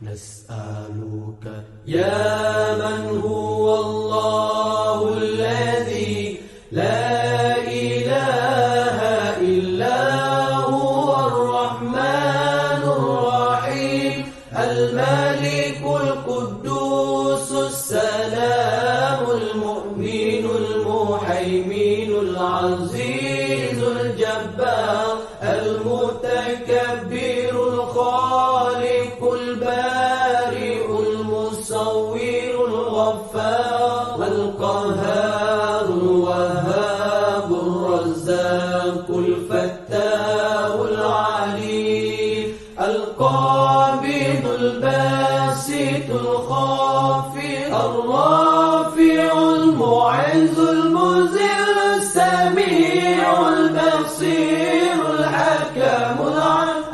نسألك يا من هو الله الذي لا إله إلا هو الرحمن الرحيم الملك القدوس السلام المؤمن المهيمن العزيز الجبار المتكبر الخالق البارئ المصور الغفار القهار الوهاب الرزاق الفتاح العليم القابض الباسط الخافض الرافع المعز المذل السميع البصير الحكم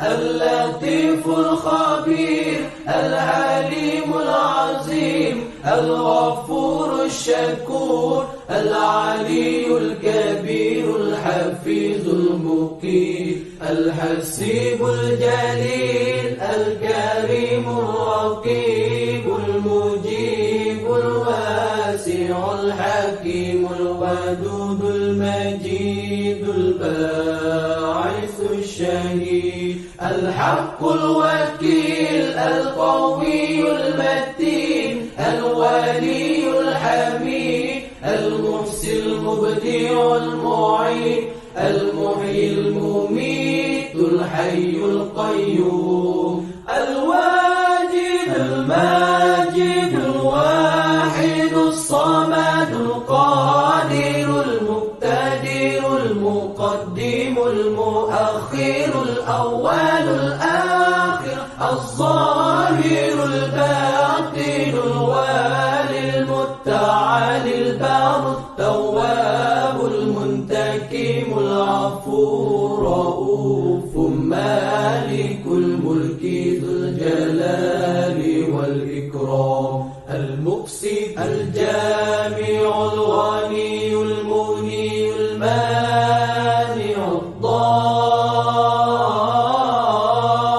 اللطيف الخبير العليم العظيم الغفور الشكور العلي الكبير الحفيظ المقيت الحسيب الجليل الكريم الرقيب المجيب الواسع الحكيم الودود المجيد الباعث الشهيد الحق الوكيل القوي المتين الولي الحميد المحسن المبدع المعيد المحيي المميت الحي القيوم الواجد الماجد الواحد الصمد القادر المقتدر المقدم المؤخر الأول الآخر الظاهر الباطن الوالي المتعالي البر التواب المنتقم العفو الرؤوف مالك الملك ذو الجلال والإكرام المقسط الجامع الغني المغني المانع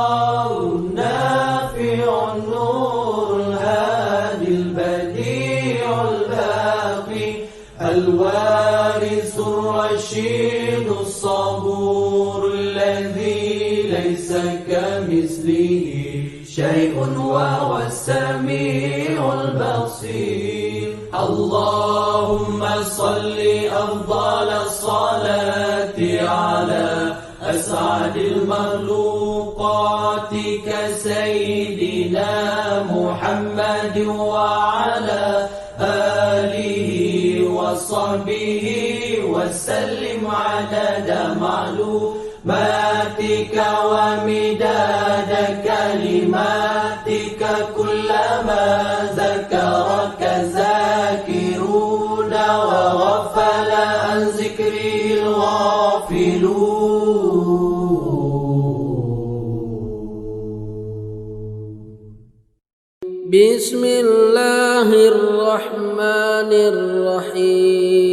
الضار النافع النور الهادي البديع الباقي الوارث الرشيد الصبور الذي ليس كمثله شيء وهو السميع البصير اللهم صل أفضل الصلاة على أسعد المخلوقات كسيدنا محمد وعلى آله وصحبه وسلم عدد معلوماتك ومداد كلماتك كلما ذكرك ذاكرون وغفل عن ذكره الغافلون. بسم الله الرحمن الرحيم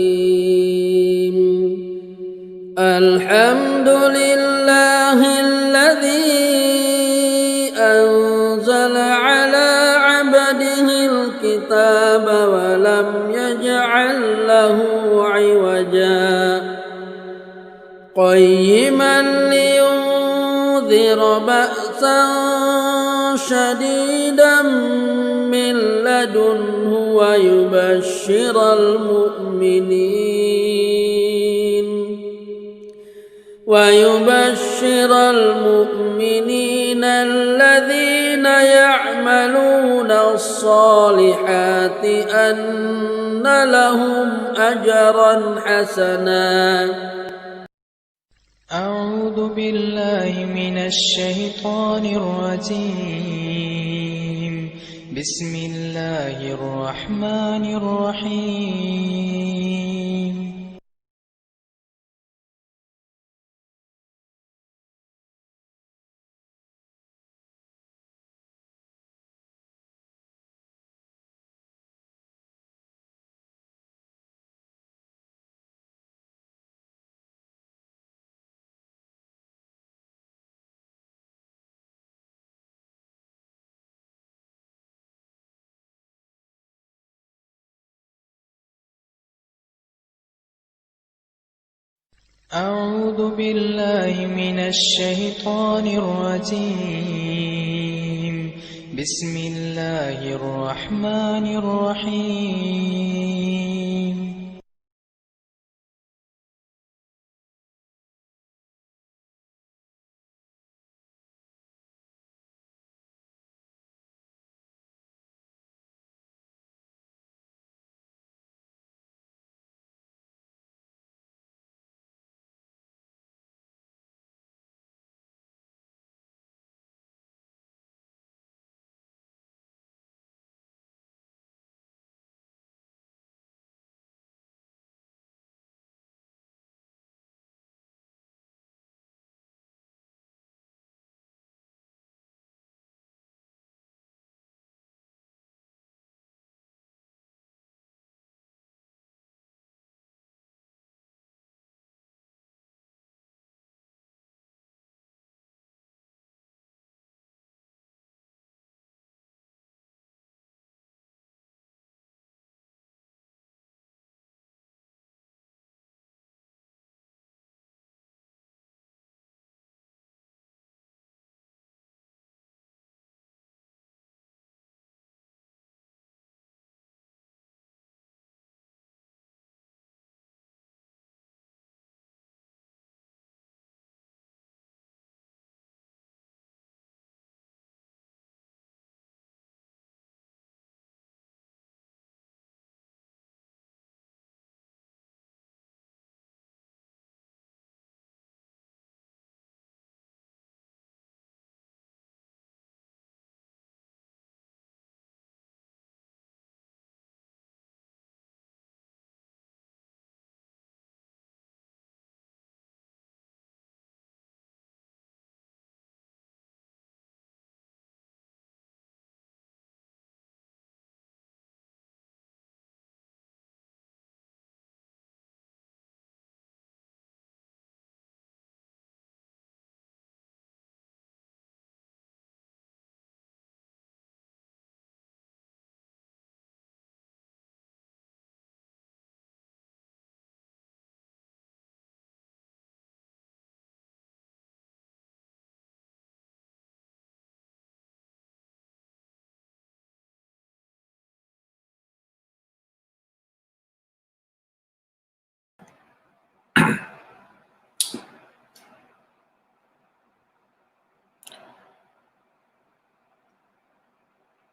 الحمد لله الذي أنزل على عبده الكتاب ولم يجعل له عوجا قيما لينذر بأسا شديدا من لدنه ويبشر المؤمنين الذين يعملون الصالحات أن لهم أجرا حسنا. أعوذ بالله من الشيطان الرجيم. بسم الله الرحمن الرحيم. أعوذ بالله من الشيطان الرجيم بسم الله الرحمن الرحيم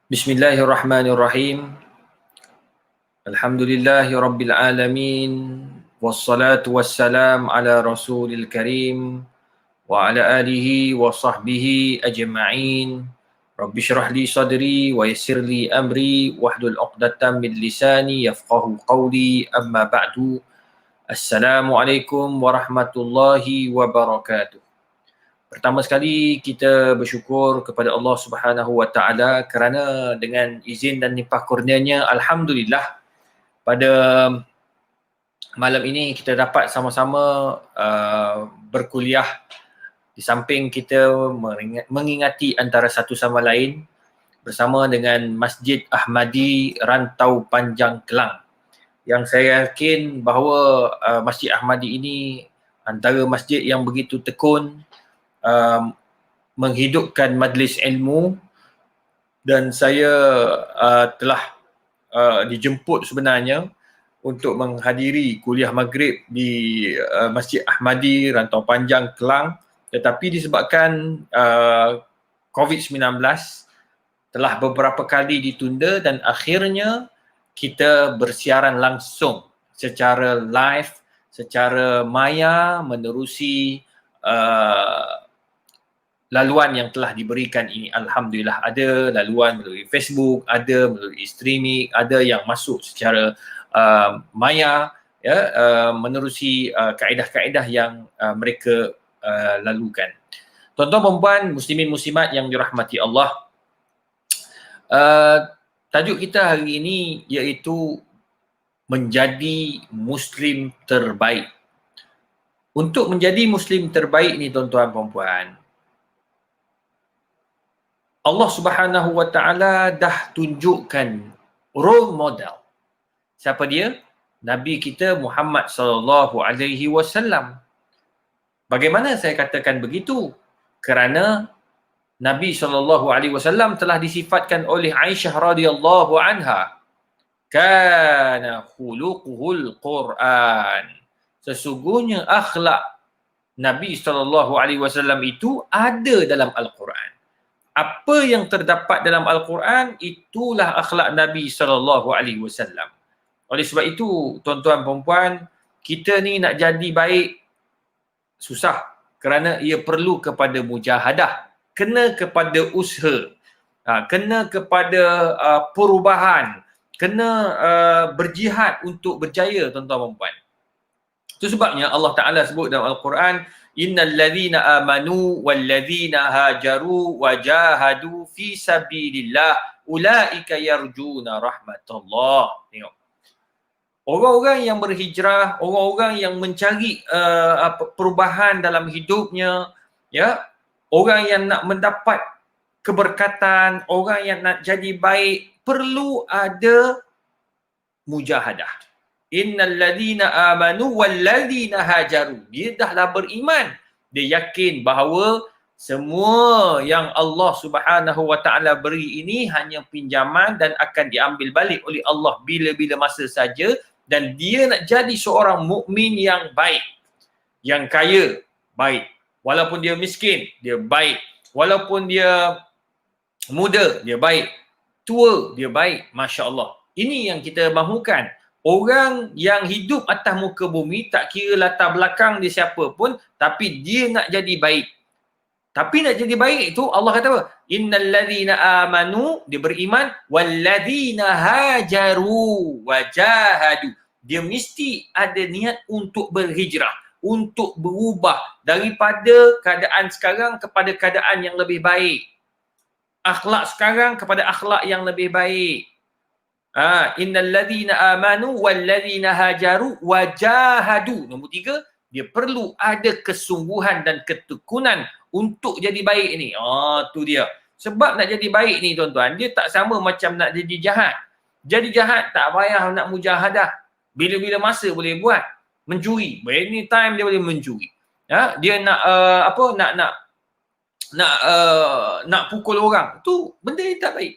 Bismillahirrahmanirrahim. Alhamdulillahi Rabbil Alamin. Wassalatu wassalam ala Rasulil Karim wa ala alihi wa sahbihi ajma'in. Rabbi syrah li sadri wa yassir li amri wahlul 'uqdatam min lisani yafqahu qawli. Amma ba'du. Assalamualaikum warahmatullahi wabarakatuh. Pertama sekali kita bersyukur kepada Allah Subhanahu Wa Taala kerana dengan izin dan limpah kurnianya, alhamdulillah pada malam ini kita dapat sama-sama berkuliah di samping kita mengingati antara satu sama lain bersama dengan Masjid Ahmadi Rantau Panjang Kelang, yang saya yakin bahawa Masjid Ahmadi ini antara masjid yang begitu tekun menghidupkan majlis ilmu, dan saya telah dijemput sebenarnya untuk menghadiri kuliah maghrib di Masjid Ahmadi Rantau Panjang Kelang, tetapi disebabkan COVID-19 telah beberapa kali ditunda dan akhirnya kita bersiaran langsung secara live, secara maya menerusi laluan yang telah diberikan ini. Alhamdulillah, ada laluan melalui Facebook, ada melalui streaming, ada yang masuk secara maya, ya, menerusi kaedah-kaedah yang mereka lalukan. Tuan-tuan dan puan, muslimin muslimat yang dirahmati Allah, tajuk kita hari ini iaitu menjadi Muslim terbaik. Untuk menjadi Muslim terbaik ni tuan-tuan dan puan, Allah Subhanahu Wa Taala dah tunjukkan role model. Siapa dia? Nabi kita Muhammad sallallahu alaihi wasallam. Bagaimana saya katakan begitu? Kerana Nabi SAW telah disifatkan oleh Aisyah radhiyallahu anha, kana khuluquhul Quran. Sesungguhnya akhlak Nabi SAW itu ada dalam Al-Quran. Apa yang terdapat dalam Al-Quran, itulah akhlak Nabi SAW. Oleh sebab itu, tuan-tuan perempuan, kita ni nak jadi baik susah, kerana ia perlu kepada mujahadah, kena kepada usaha, kena kepada perubahan, kena berjihad untuk berjaya, tuan-tuan perempuan. Itu sebabnya Allah Ta'ala sebut dalam Al-Quran, innal ladzina amanu wal ladzina hajaru wa jahadu fi sabilillah ulaika yarjuna rahmatullah. Tengok. Orang-orang yang berhijrah, orang-orang yang mencari perubahan dalam hidupnya, ya, orang yang nak mendapat keberkatan, orang yang nak jadi baik, perlu ada mujahadah. Innal ladzina amanu wal ladzina hajaru. Dia dahlah beriman. Dia yakin bahawa semua yang Allah Subhanahu wa taala beri ini hanya pinjaman dan akan diambil balik oleh Allah bila-bila masa saja, dan dia nak jadi seorang mukmin yang baik. Yang kaya, baik. Walaupun dia miskin, dia baik. Walaupun dia muda, dia baik. Tua, dia baik. Masya Allah. Ini yang kita mahukan. Orang yang hidup atas muka bumi, tak kira latar belakang dia siapa pun, tapi dia nak jadi baik. Tapi nak jadi baik itu Allah kata apa? Innal ladzina amanu, dia beriman, wal ladzina hajaru wa jahadu. Dia mesti ada niat untuk berhijrah, untuk berubah daripada keadaan sekarang kepada keadaan yang lebih baik. Akhlak sekarang kepada akhlak yang lebih baik. Innal ladzina amanu wal ladzina hajaru wa jahadu. Nombor 3, dia perlu ada kesungguhan dan ketekunan untuk jadi baik ni. Tu dia. Sebab nak jadi baik ni tuan-tuan, dia tak sama macam nak jadi jahat. Jadi jahat tak payah nak mujahadah. Bila-bila masa boleh buat. Mencuri. Anytime dia boleh mencuri. Dia nak nak pukul orang. Tu benda yang tak baik.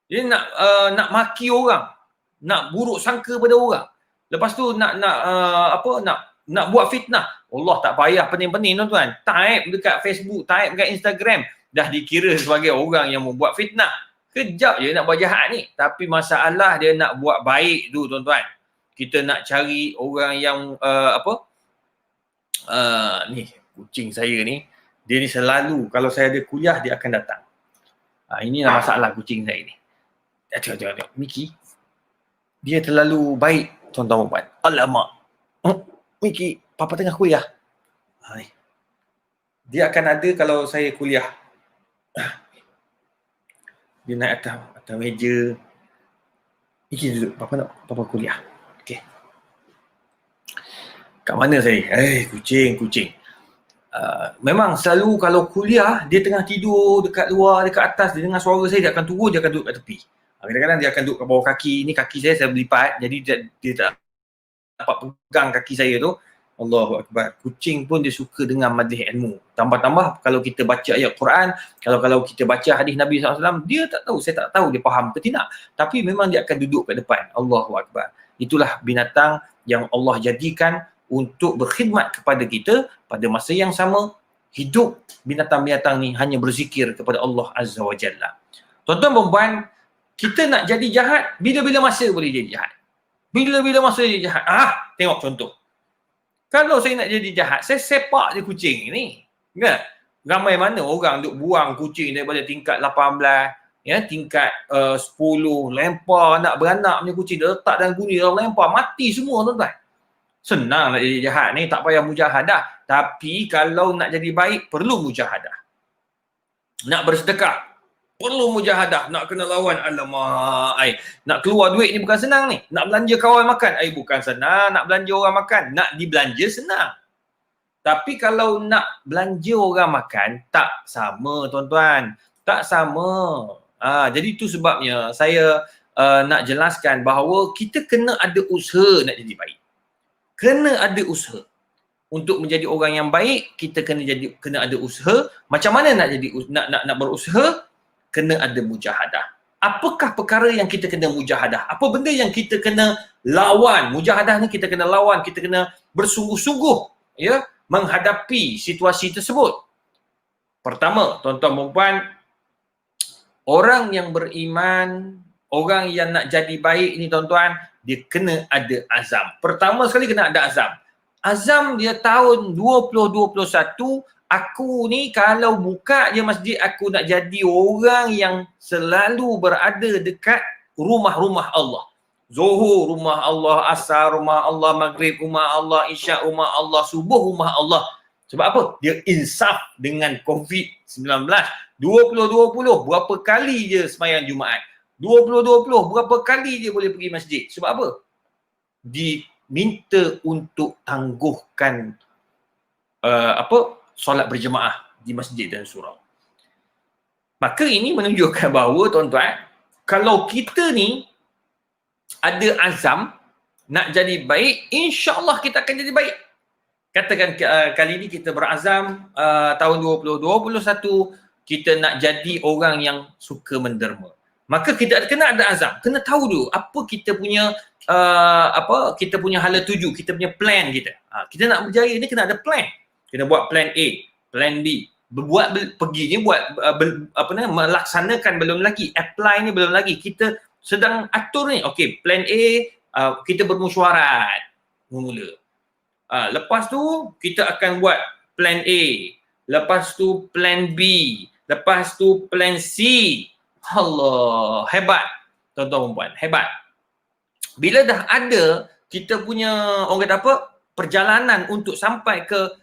Dia nak maki orang. Nak buruk sangka pada orang. Lepas tu nak buat fitnah. Allah tak payah pening-pening tuan-tuan. Type dekat Facebook, type dekat Instagram, dah dikira sebagai orang yang membuat fitnah. Kejap je nak buat jahat ni. Tapi masalah dia nak buat baik tu tuan-tuan. Kita nak cari orang yang ni kucing saya ni, dia ni selalu kalau saya ada kuliah dia akan datang. Inilah masalah kucing saya ni. Tengok Miki. Dia terlalu baik tuan-tuan puan. Alamak. Miki, papa tengah kuliah. Dia akan ada kalau saya kuliah. Dia naik atas meja. Miki duduk, papa kuliah. Okey. Kat mana saya? Kucing. Memang selalu kalau kuliah, dia tengah tidur dekat luar, dekat atas, dia dengar suara saya, dia akan turun, dia akan duduk kat tepi. Kadang-kadang dia akan duduk kat bawah kaki. Ni kaki saya berlipat, jadi dia tak dapat pegang kaki saya tu. Allahu Akbar. Kucing pun dia suka dengar majlis ilmu. Tambah-tambah kalau kita baca ayat Quran, kalau kita baca hadis Nabi SAW, dia tak tahu, saya tak tahu dia faham ke tidak. Tapi memang dia akan duduk kat depan. Allahu Akbar. Itulah binatang yang Allah jadikan untuk berkhidmat kepada kita. Pada masa yang sama, hidup binatang-binatang ni hanya berzikir kepada Allah Azza wa Jalla. Tuan-tuan perempuan, kita nak jadi jahat, bila-bila masa boleh jadi jahat. Bila-bila masa jadi jahat. Tengok contoh. Kalau saya nak jadi jahat, saya sepak je kucing ni. Kan? Ramai mana orang duk buang kucing daripada tingkat 18, tingkat 10, lempar anak beranak punya kucing, dia letak dalam guni, dia lempar, mati semua tuan-tuan. Senang nak jadi jahat ni, tak payah mujahadah. Tapi kalau nak jadi baik, perlu mujahadah. Nak bersedekah, perlu mujahadah. Nak kena lawan, alamak, nak keluar duit ni bukan senang ni. Nak belanja kawan makan, bukan senang. Nak belanja orang makan, nak dibelanja senang. Tapi kalau nak belanja orang makan, tak sama tuan-tuan. Tak sama. Jadi itu sebabnya saya nak jelaskan bahawa kita kena ada usaha nak jadi baik. Kena ada usaha. untuk menjadi orang yang baik, kita kena ada usaha. Macam mana nak jadi nak berusaha? Kena ada mujahadah. Apakah perkara yang kita kena mujahadah? Apa benda yang kita kena lawan? Mujahadah ni kita kena lawan, kita kena bersungguh-sungguh ya menghadapi situasi tersebut. Pertama, tuan-tuan dan puan, orang yang beriman, orang yang nak jadi baik ni tuan-tuan, dia kena ada azam. Pertama sekali kena ada azam. Azam dia tahun 2021, aku ni kalau buka je masjid, aku nak jadi orang yang selalu berada dekat rumah-rumah Allah. Zuhur rumah Allah, asar rumah Allah, maghrib rumah Allah, isyak rumah Allah, subuh rumah Allah. Sebab apa? Dia insaf dengan COVID-19. 2020 berapa kali je sembahyang Jumaat? 2020 berapa kali je boleh pergi masjid? Sebab apa? Diminta untuk tangguhkan solat berjemaah di masjid dan surau. Maka ini menunjukkan bahawa tuan-tuan, kalau kita ni ada azam nak jadi baik, insya-Allah kita akan jadi baik. Katakan kali ini kita berazam tahun 2021 kita nak jadi orang yang suka menderma. Maka kita kena ada azam, kena tahu dulu apa kita punya kita punya hala tuju, kita punya plan kita. Kita nak berjaya ni kena ada plan. Kena buat plan A, plan B. Perginya buat melaksanakan belum lagi, apply ni belum lagi. Kita sedang atur ni. Okey, plan A kita bermusyawarat mula. Lepas tu kita akan buat plan A, lepas tu plan B, lepas tu plan C. Allah, hebat tuan-tuan dan puan, hebat. Bila dah ada kita punya orang kata apa, perjalanan untuk sampai ke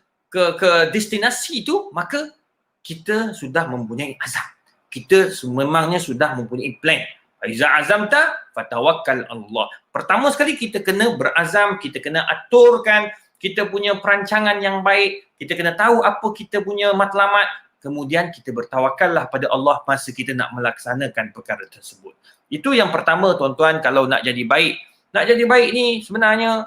destinasi tu, maka kita sudah mempunyai azam. Kita memangnya sudah mempunyai plan. Iza azamta fatawakkal Allah. Pertama sekali kita kena berazam, kita kena aturkan kita punya perancangan yang baik, kita kena tahu apa kita punya matlamat, kemudian kita bertawakallah pada Allah masa kita nak melaksanakan perkara tersebut. Itu yang pertama tuan-tuan, kalau nak jadi baik. Nak jadi baik ni sebenarnya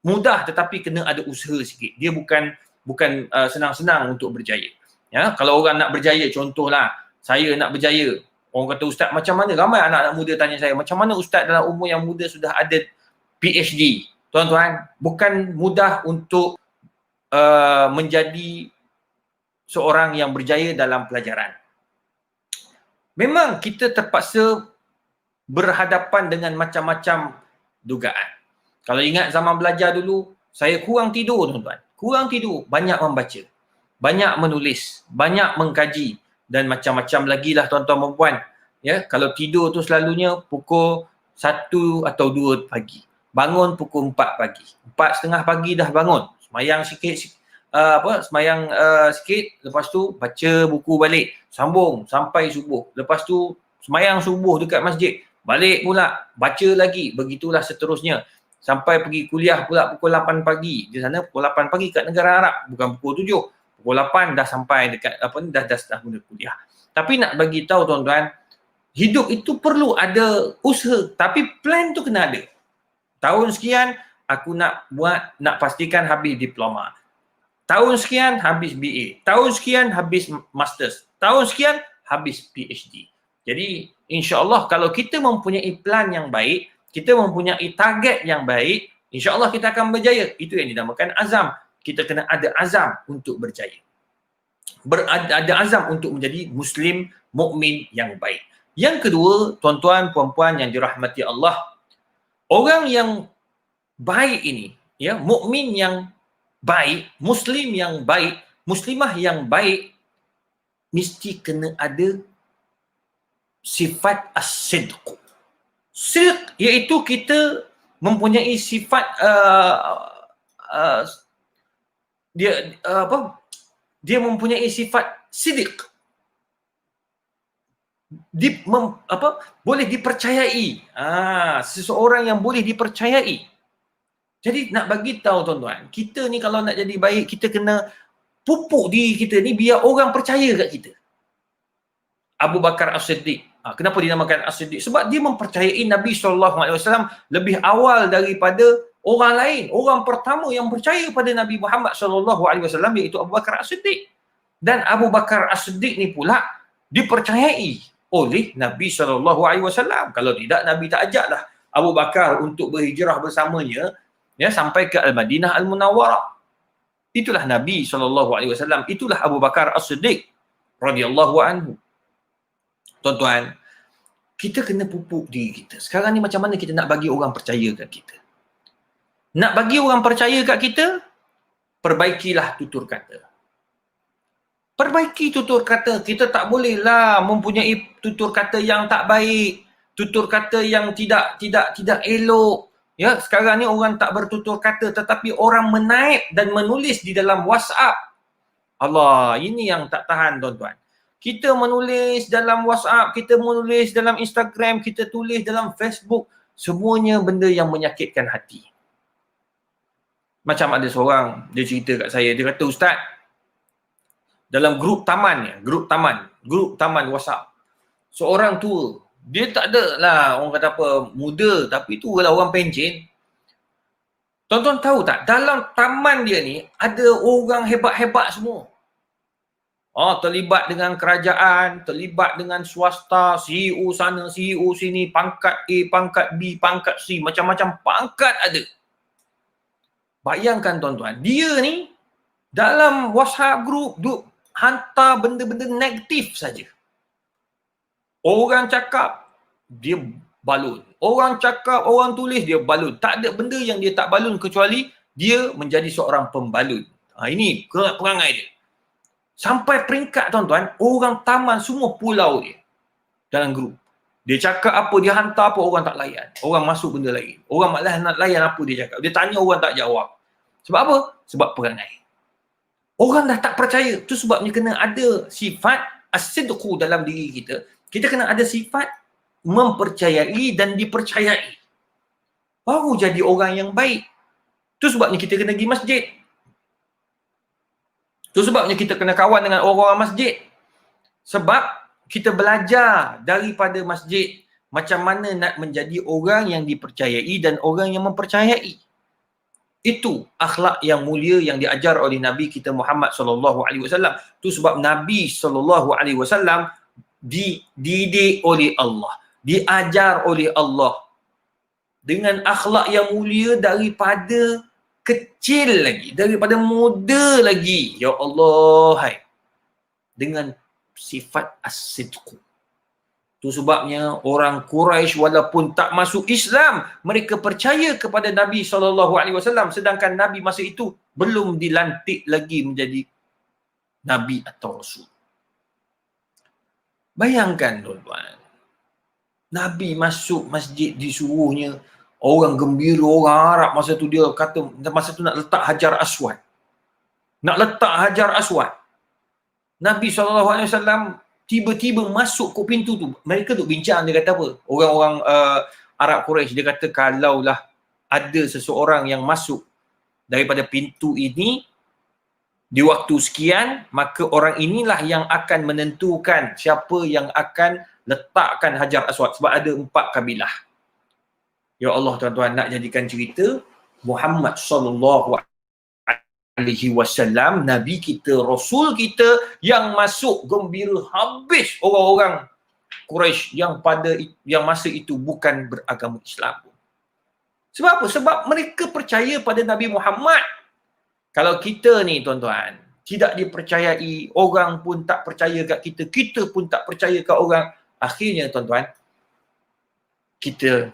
mudah tetapi kena ada usaha sikit. Dia bukan senang-senang untuk berjaya. Ya, kalau orang nak berjaya, contohlah saya nak berjaya. Orang kata, ustaz macam mana? Ramai anak-anak muda tanya saya, macam mana ustaz dalam umur yang muda sudah ada PhD? Tuan-tuan, bukan mudah untuk menjadi seorang yang berjaya dalam pelajaran. Memang kita terpaksa berhadapan dengan macam-macam dugaan. Kalau ingat zaman belajar dulu, saya kurang tidur tuan-tuan. Kurang tidur, banyak membaca, banyak menulis, banyak mengkaji dan macam-macam lagi lah tuan-tuan dan puan. Ya, kalau tidur tu selalunya pukul 1 atau 2 pagi. Bangun pukul 4 pagi. 4:30 pagi dah bangun. Semayang sikit, sikit, lepas tu baca buku balik, sambung sampai subuh. Lepas tu semayang subuh dekat masjid, balik pula, baca lagi, begitulah seterusnya. Sampai pergi kuliah pula pukul 8 pagi. Di sana pukul 8 pagi kat negara Arab, bukan pukul 7. Pukul 8 dah sampai dekat dah mula kuliah. Tapi nak bagi tahu tuan-tuan, hidup itu perlu ada usaha, tapi plan tu kena ada. Tahun sekian aku nak pastikan habis diploma. Tahun sekian habis BA. Tahun sekian habis masters. Tahun sekian habis PhD. Jadi insya-Allah kalau kita mempunyai plan yang baik, kita mempunyai target yang baik, insya-Allah kita akan berjaya. Itu yang dinamakan azam. Kita kena ada azam untuk berjaya. Ada azam untuk menjadi muslim mukmin yang baik. Yang kedua, tuan-tuan puan-puan yang dirahmati Allah, orang yang baik ini, ya, mukmin yang baik, muslim yang baik, muslimah yang baik, mesti kena ada sifat as-sidq. Sidq iaitu kita mempunyai sifat dia mempunyai sifat sidq. Boleh dipercayai. Seseorang yang boleh dipercayai. Jadi nak bagi tahu tuan-tuan, kita ni kalau nak jadi baik, kita kena pupuk diri kita ni biar orang percaya kat kita. Abu Bakar As-Siddiq. Kenapa dinamakan As-Siddiq? Sebab dia mempercayai Nabi SAW lebih awal daripada orang lain, orang pertama yang percaya pada Nabi Muhammad SAW iaitu Abu Bakar As-Siddiq. Dan Abu Bakar As-Siddiq ni pula dipercayai oleh Nabi SAW. Kalau tidak, Nabi tak ajaklah Abu Bakar untuk berhijrah bersamanya ya sampai ke Al-Madinah Al-Munawwarah. Itulah Nabi SAW, itulah Abu Bakar As-Siddiq radhiyallahu anhu. Tuan-tuan, kita kena pupuk diri kita. Sekarang ni macam mana kita nak bagi orang percaya kat kita? Nak bagi orang percaya kat kita, perbaikilah tutur kata. Perbaiki tutur kata. Kita tak bolehlah mempunyai tutur kata yang tak baik, tutur kata yang tidak elok. Ya, sekarang ni orang tak bertutur kata tetapi orang menaip dan menulis di dalam WhatsApp. Allah, ini yang tak tahan tuan-tuan. Kita menulis dalam WhatsApp, kita menulis dalam Instagram, kita tulis dalam Facebook, semuanya benda yang menyakitkan hati. Macam ada seorang, dia cerita kat saya, dia kata, Ustaz, dalam grup taman WhatsApp, seorang tua, dia tak ada lah orang kata apa, muda, tapi tu lah orang pencen. Tuan-tuan tahu tak, dalam taman dia ni, ada orang hebat-hebat semua. Terlibat dengan kerajaan, terlibat dengan swasta, CEO sana, CEO sini, pangkat A, pangkat B, pangkat C, macam-macam pangkat ada. Bayangkan tuan-tuan, dia ni dalam WhatsApp group duk hantar benda-benda negatif saja. Orang cakap, dia balun. Orang cakap, orang tulis, dia balun. Tak ada benda yang dia tak balun kecuali dia menjadi seorang pembalun. Ini perangai dia. Sampai peringkat tuan-tuan, orang taman semua pulau dia dalam grup. Dia cakap apa, dia hantar apa, orang tak layan. Orang masuk benda lain. Orang malah nak layan apa dia cakap. Dia tanya, orang tak jawab. Sebab apa? Sebab perangai. Orang dah tak percaya. Itu sebabnya kena ada sifat as-sidqu dalam diri kita. Kita kena ada sifat mempercayai dan dipercayai. Baru jadi orang yang baik. Itu sebabnya kita kena pergi masjid. Itu sebabnya kita kena kawan dengan orang-orang masjid. Sebab kita belajar daripada masjid macam mana nak menjadi orang yang dipercayai dan orang yang mempercayai. Itu akhlak yang mulia yang diajar oleh Nabi kita Muhammad SAW. Itu sebab Nabi SAW dididik oleh Allah, diajar oleh Allah dengan akhlak yang mulia daripada kecil lagi, daripada muda lagi. Ya Allah, hai. Dengan sifat as-sidqu. Itu sebabnya orang Quraisy walaupun tak masuk Islam, mereka percaya kepada Nabi SAW, sedangkan Nabi masa itu belum dilantik lagi menjadi Nabi atau Rasul. Bayangkan tuan-tuan, Nabi masuk masjid disuruhnya, orang gembira, orang Arab masa tu dia kata, masa tu nak letak Hajar Aswad. Nak letak Hajar Aswad. Nabi SAW tiba-tiba masuk ke pintu tu. Mereka tu bincang, dia kata apa? Orang-orang Arab Quraisy, dia kata kalaulah ada seseorang yang masuk daripada pintu ini di waktu sekian, maka orang inilah yang akan menentukan siapa yang akan letakkan Hajar Aswad. Sebab ada 4 kabilah. Ya Allah tuan-tuan, nak jadikan cerita Muhammad SAW, Nabi kita, Rasul kita yang masuk gembira habis orang-orang Quraisy yang masa itu bukan beragama Islam. Sebab apa? Sebab mereka percaya pada Nabi Muhammad. Kalau kita ni tuan-tuan tidak dipercayai, orang pun tak percaya kat kita, kita pun tak percaya kat orang, akhirnya tuan-tuan kita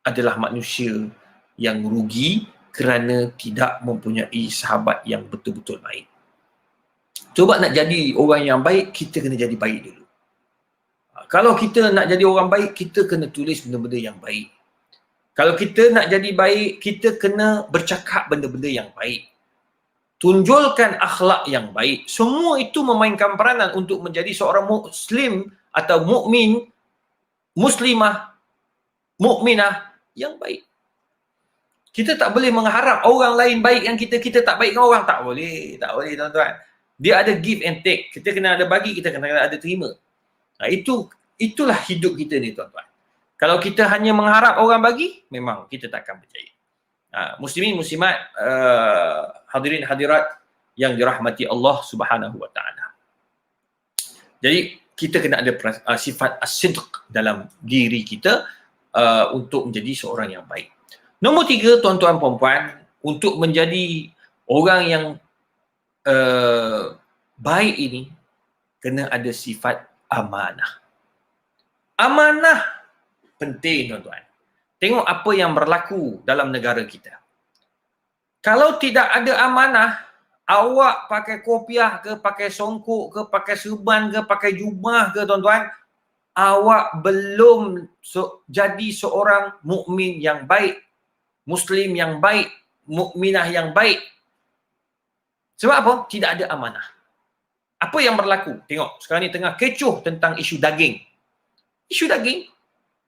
adalah manusia yang rugi kerana tidak mempunyai sahabat yang betul-betul baik. Coba nak jadi orang yang baik, kita kena jadi baik dulu. Kalau kita nak jadi orang baik, kita kena tulis benda-benda yang baik. Kalau kita nak jadi baik, kita kena bercakap benda-benda yang baik. Tunjulkan akhlak yang baik. Semua itu memainkan peranan untuk menjadi seorang Muslim atau mukmin, muslimah, mukminah yang baik. Kita tak boleh mengharap orang lain baik yang kita tak baik dengan orang. Tak boleh tuan-tuan. Dia ada give and take. Kita kena ada bagi, kita kena ada terima. Itulah hidup kita ni tuan-tuan. Kalau kita hanya mengharap orang bagi, memang kita tak akan percaya. Muslimin, muslimat, hadirin hadirat yang dirahmati Allah Subhanahu wa taala. Jadi kita kena ada sifat as-sidq dalam diri kita untuk menjadi seorang yang baik. Nombor 3, tuan-tuan puan-puan, untuk menjadi orang yang baik ini kena ada sifat amanah. Amanah penting, tuan-tuan. Tengok apa yang berlaku dalam negara kita. Kalau tidak ada amanah, awak pakai kopiah ke, pakai songkok ke, pakai serban ke, pakai jubah ke, tuan-tuan, awak belum jadi seorang mukmin yang baik, muslim yang baik, mukminah yang baik. Sebab apa? Tidak ada amanah. Apa yang berlaku? Tengok, sekarang ni tengah kecoh tentang isu daging. Isu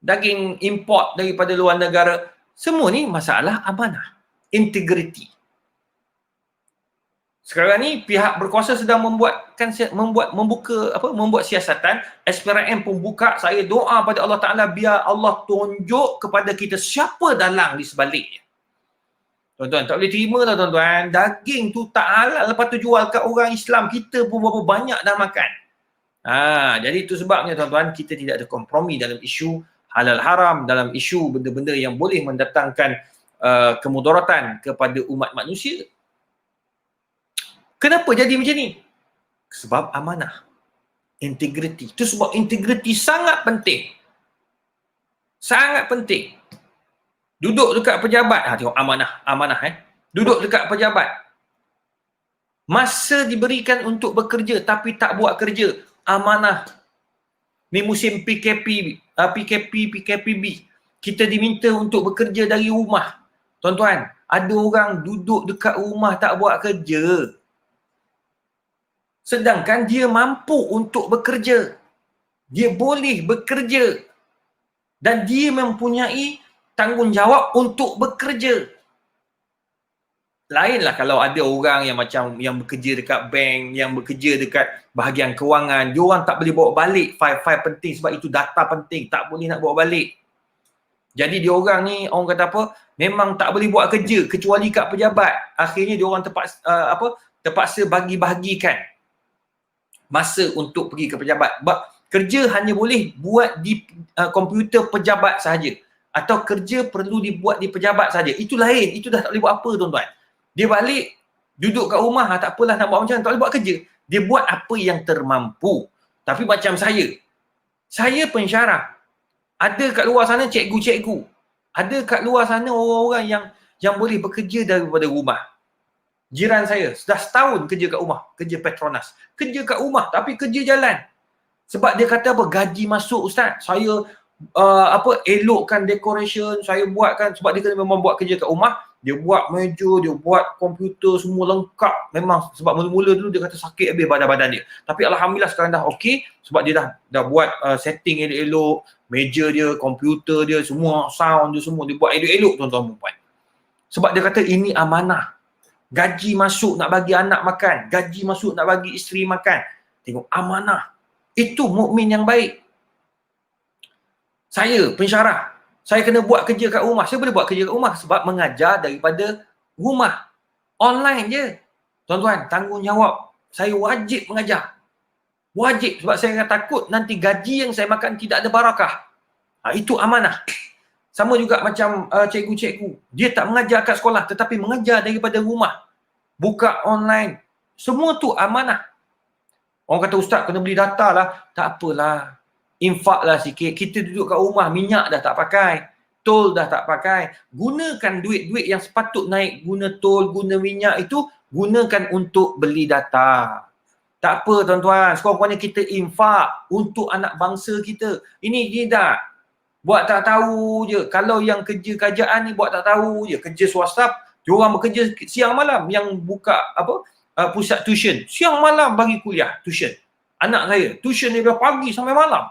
daging import daripada luar negara, semua ni masalah amanah, integriti. Sekarang ni pihak berkuasa sedang membuat siasatan. SPRM pun buka. Saya doa pada Allah Ta'ala biar Allah tunjuk kepada kita siapa dalang di sebaliknya. Tuan-tuan, tak boleh terima lah tuan-tuan. Daging tu tak halal, lepas tu jual kat orang Islam. Kita pun berapa banyak dah makan. Jadi itu sebabnya tuan-tuan, kita tidak ada kompromi dalam isu halal haram, dalam isu benda-benda yang boleh mendatangkan kemudaratan kepada umat manusia. Kenapa jadi macam ni? Sebab amanah, integriti. Itu sebab integriti sangat penting. Sangat penting. Duduk dekat pejabat, tengok amanah Duduk dekat pejabat. Masa diberikan untuk bekerja tapi tak buat kerja, amanah. Ni musim PKPB. Kita diminta untuk bekerja dari rumah. Tuan-tuan, ada orang duduk dekat rumah tak buat kerja. Sedangkan dia mampu untuk bekerja. Dia boleh bekerja. Dan dia mempunyai tanggungjawab untuk bekerja. Lainlah kalau ada orang yang macam yang bekerja dekat bank, yang bekerja dekat bahagian kewangan, dia orang tak boleh bawa balik file-file penting sebab itu data penting, tak boleh nak bawa balik. Jadi dia orang ni, orang kata apa, memang tak boleh buat kerja kecuali kat pejabat. Akhirnya dia orang terpaksa bagi-bahagikan masa untuk pergi ke pejabat. Kerja hanya boleh buat di komputer pejabat sahaja, atau kerja perlu dibuat di pejabat saja. Itu lain, itu dah tak boleh buat apa tuan-tuan. Dia balik, duduk kat rumah, tak apalah nak buat macam mana, tak boleh buat kerja. Dia buat apa yang termampu. Tapi macam saya pensyarah. Ada kat luar sana cikgu-cikgu. Ada kat luar sana orang-orang yang boleh bekerja daripada rumah. Jiran saya, dah setahun kerja kat rumah, kerja Petronas. Kerja kat rumah, tapi kerja jalan. Sebab dia kata apa, gaji masuk ustaz, saya elokkan decoration, saya buatkan, sebab dia kena memang buat kerja kat rumah. Dia buat meja, dia buat komputer, semua lengkap. Memang sebab mula-mula dulu dia kata sakit habis badan dia. Tapi alhamdulillah sekarang dah okey sebab dia dah buat setting elok-elok, meja dia, komputer dia, semua sound dia semua dia buat elok-elok tuan-tuan dan puan. Sebab dia kata ini amanah. Gaji masuk nak bagi anak makan, gaji masuk nak bagi isteri makan. Tengok amanah. Itu mukmin yang baik. Saya pensyarah, saya kena buat kerja kat rumah. Saya boleh buat kerja kat rumah sebab mengajar daripada rumah. Online je. Tuan-tuan, tanggungjawab. Saya wajib mengajar. Wajib sebab saya takut nanti gaji yang saya makan tidak ada barakah. Itu amanah. Sama juga macam cikgu-cikgu. Dia tak mengajar kat sekolah tetapi mengajar daripada rumah. Buka online. Semua tu amanah. Orang kata ustaz kena beli data lah. Tak apalah. Infak lah sikit. Kita duduk kat rumah, minyak dah tak pakai. Tol dah tak pakai. Gunakan duit-duit yang sepatut naik. Guna tol, guna minyak itu. Gunakan untuk beli data. Tak apa tuan-tuan. Sekurang-kurangnya kita infak untuk anak bangsa kita. Ini dah. Buat tak tahu je. Kalau yang kerja kerajaan ni buat tak tahu je. Kerja swasta, diorang bekerja siang malam. Yang buka pusat tuition. Siang malam bagi kuliah tuition. Anak saya, tuition daripada pagi sampai malam.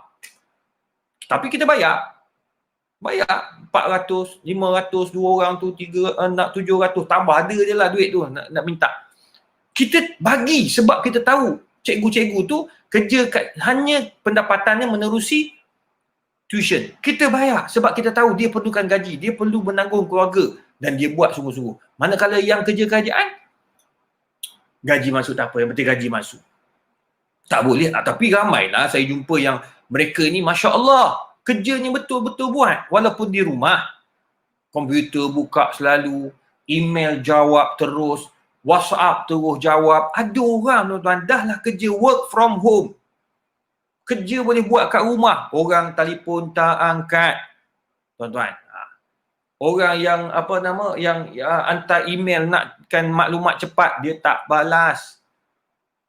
Tapi kita bayar. Bayar 400, 500, 2 orang tu 700. Tambah ada je lah duit tu nak minta. Kita bagi sebab kita tahu cikgu-cikgu tu kerja hanya pendapatannya menerusi tuition. Kita bayar sebab kita tahu dia perlukan gaji, dia perlu menanggung keluarga. dan dia buat sungguh-sungguh. Manakala yang kerja kerajaan, gaji masuk tak apa, yang penting gaji masuk. Tak boleh, tapi ramailah saya jumpa yang mereka ni Masya Allah, kerjanya betul-betul buat walaupun di rumah. Komputer buka selalu, email jawab terus, WhatsApp terus jawab. Ada orang tuan-tuan dah lah kerja work from home. Kerja boleh buat kat rumah, orang telefon tak angkat. Tuan-tuan, orang yang yang hantar email nakkan maklumat cepat, dia tak balas.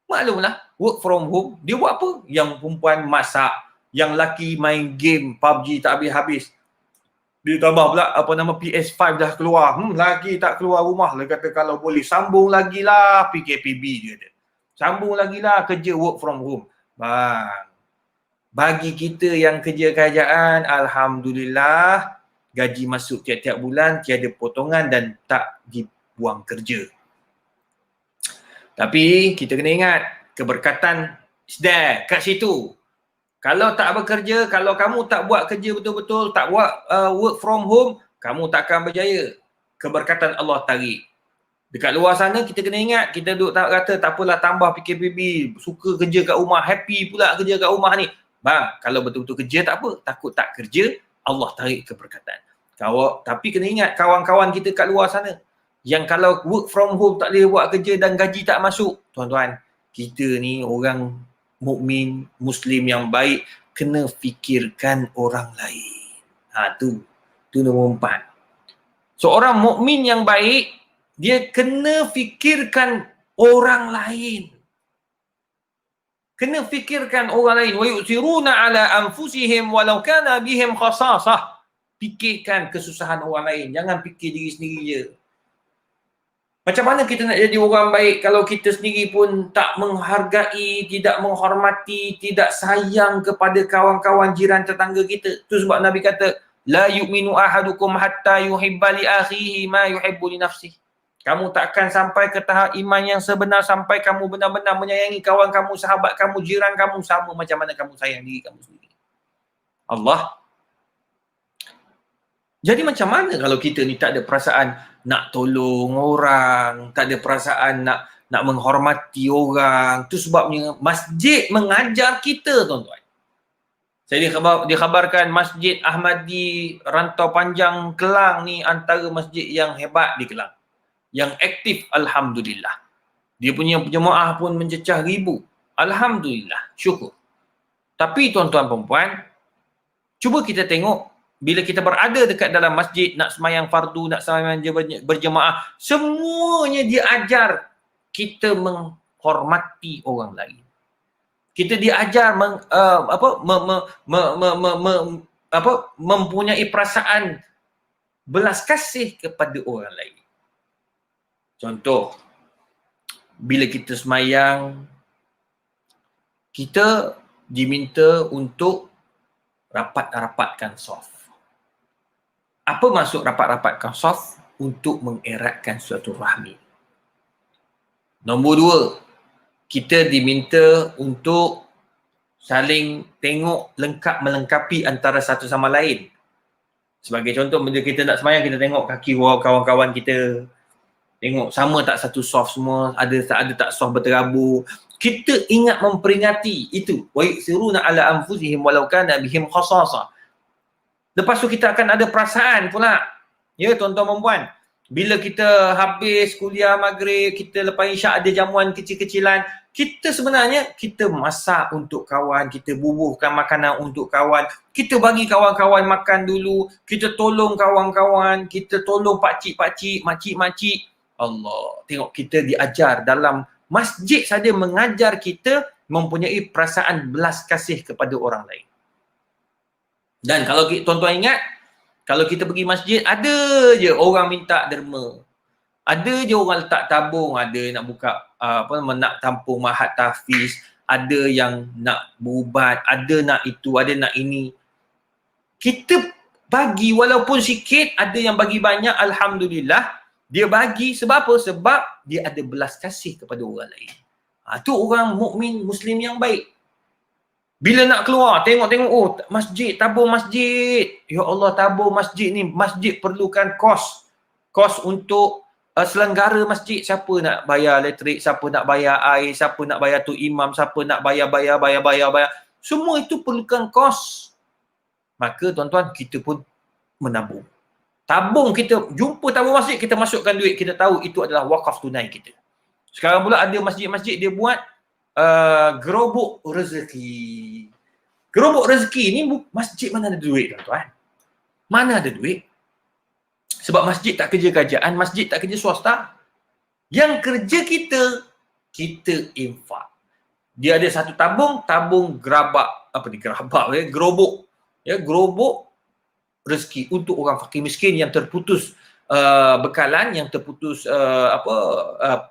Maklumlah, work from home, dia buat apa? Yang perempuan masak, yang lelaki main game PUBG tak habis-habis. Dia tambah pula PS5 dah keluar. Lagi tak keluar rumah. Dia kata kalau boleh sambung lagi lah PKPB dia kata. Sambung lagi lah kerja work from home. Bang, bagi kita yang kerja kerajaan, Alhamdulillah, gaji masuk tiap-tiap bulan, tiada potongan dan tak dibuang kerja. Tapi kita kena ingat, keberkatan is there, kat situ. Kalau tak bekerja, kalau kamu tak buat kerja betul-betul, tak buat work from home, kamu takkan berjaya. Keberkatan Allah tarik. Dekat luar sana kita kena ingat, kita duduk tak kata tak apalah tambah PKPB, suka kerja kat rumah, happy pula kerja kat rumah ni. Bang, kalau betul-betul kerja tak apa, takut tak kerja, Allah tarik keberkatan. Tapi kena ingat kawan-kawan kita kat luar sana yang kalau work from home tak boleh buat kerja dan gaji tak masuk. Tuan-tuan, kita ni orang mukmin, Muslim yang baik, kena fikirkan orang lain. Tu nombor 4. Seorang mukmin yang baik, dia kena fikirkan orang lain. Kena fikirkan orang lain. Wa yusiruna ala anfusihim walau kana bihim khasasah. Fikirkan kesusahan orang lain. Jangan fikir diri sendiri je. Macam mana kita nak jadi orang baik kalau kita sendiri pun tak menghargai, tidak menghormati, tidak sayang kepada kawan-kawan jiran tetangga kita. Itu sebab Nabi kata, la yu'minu ahadukum hatta yuhibba li akhihi ma yuhibbu li nafsihi. Kamu takkan sampai ke tahap iman yang sebenar sampai kamu benar-benar menyayangi kawan kamu, sahabat kamu, jiran kamu sama macam mana kamu sayang diri kamu sendiri. Allah. Jadi macam mana kalau kita ni tak ada perasaan nak tolong orang, tak ada perasaan nak menghormati orang. Itu sebabnya masjid mengajar kita, tuan-tuan. Saya dikhabarkan Masjid Ahmadi Rantau Panjang Kelang ni antara masjid yang hebat di Kelang. Yang aktif, Alhamdulillah. Dia punya jemaah pun mencecah 1,000. Alhamdulillah, syukur. Tapi tuan-tuan perempuan, cuba kita tengok bila kita berada dekat dalam masjid, nak semayang fardu, nak semayang berjemaah, semuanya dia ajar kita menghormati orang lain. Kita diajar mempunyai perasaan belas kasih kepada orang lain. Contoh, bila kita semayang, kita diminta untuk rapat-rapatkan saf. Apa maksud rapat-rapatkan saf? Untuk mengeratkan suatu rahmi. Nombor 2, kita diminta untuk saling tengok melengkapi antara satu sama lain. Sebagai contoh, bila kita nak semayang, kita tengok kaki kawan-kawan kita. Tengok sama tak satu soft semua, ada tak soft berterabur. Kita ingat memperingati itu. Wa yusiruna ala anfusihim walau kana bihim khasasah. Lepas tu kita akan ada perasaan pula. Ya tuan-tuan perempuan, bila kita habis kuliah maghrib, kita lepas isyak ada jamuan kecil-kecilan, kita sebenarnya kita masak untuk kawan, kita bubuhkan makanan untuk kawan, kita bagi kawan-kawan makan dulu, kita tolong kawan-kawan, kita tolong pakcik-pakcik, makcik-makcik. Allah, tengok kita diajar dalam masjid saja mengajar kita mempunyai perasaan belas kasih kepada orang lain. Dan kalau tuan-tuan ingat, kalau kita pergi masjid, ada je orang minta derma. Ada je orang letak tabung, ada nak buka nak tampung mahat tahfiz, ada yang nak berubat, ada nak itu, ada nak ini. Kita bagi walaupun sikit, ada yang bagi banyak, Alhamdulillah. Dia bagi sebab apa? Sebab dia ada belas kasih kepada orang lain. Itu orang mukmin Muslim yang baik. Bila nak keluar, tengok-tengok, oh masjid, tabung masjid. Ya Allah, tabung masjid ni, masjid perlukan kos. kos untuk selenggara masjid, siapa nak bayar elektrik, siapa nak bayar air, siapa nak bayar tu imam, siapa nak bayar. Semua itu perlukan kos. Maka tuan-tuan, kita pun menabung. Tabung kita, jumpa tabung masjid, kita masukkan duit, kita tahu itu adalah wakaf tunai kita. Sekarang pula ada masjid-masjid dia buat gerobok rezeki. Gerobok rezeki ni masjid mana ada duit tuan-tuan? Mana ada duit? Sebab masjid tak kerja kerajaan, masjid tak kerja swasta. Yang kerja kita infak. Dia ada satu tabung gerabak, gerobok. Ya, gerobok rezeki untuk orang fakir miskin yang terputus bekalan, yang terputus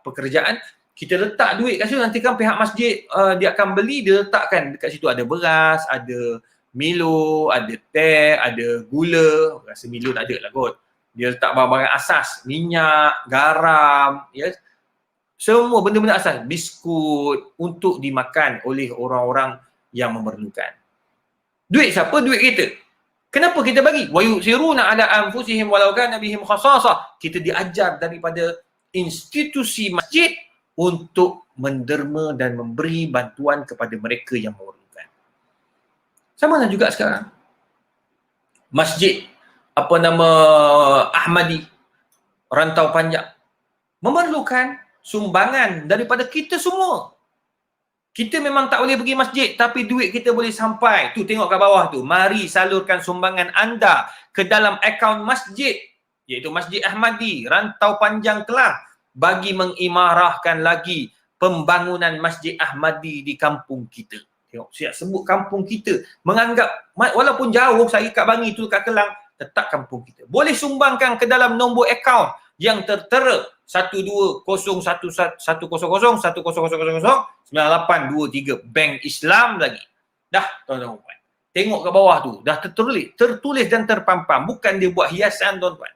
pekerjaan. Kita letak duit kat situ, nanti kan pihak masjid dia akan beli, dia letakkan dekat situ ada beras, ada Milo, ada teh, ada gula. Rasa Milo tak ada lah kot. Dia letak barang-barang asas, minyak, garam, ya. Semua benda-benda asas, biskut untuk dimakan oleh orang-orang yang memerlukan. Duit siapa? Duit kita. Kenapa kita bagi? Wa yusiruna ala anfusihim walau kana bihim khasasah. Kita diajar daripada institusi masjid untuk menderma dan memberi bantuan kepada mereka yang memerlukan. Sama lah juga sekarang. Masjid Ahmadi Rantau Panjang memerlukan sumbangan daripada kita semua. Kita memang tak boleh pergi masjid, tapi duit kita boleh sampai. Tu tengok kat bawah tu. Mari salurkan sumbangan anda ke dalam akaun masjid, iaitu Masjid Ahmadi Rantau Panjang Kelang, bagi mengimarahkan lagi pembangunan Masjid Ahmadi di kampung kita. Tengok, saya sebut kampung kita. Menganggap, walaupun jauh, saya kat Bangi tu kat Kelang, tetap kampung kita. Boleh sumbangkan ke dalam nombor akaun yang tertera 12010010009823 Bank Islam lagi. Dah tuan-tuan. Tengok ke bawah tu, dah tertulis dan terpampang. Bukan dia buat hiasan tuan-tuan.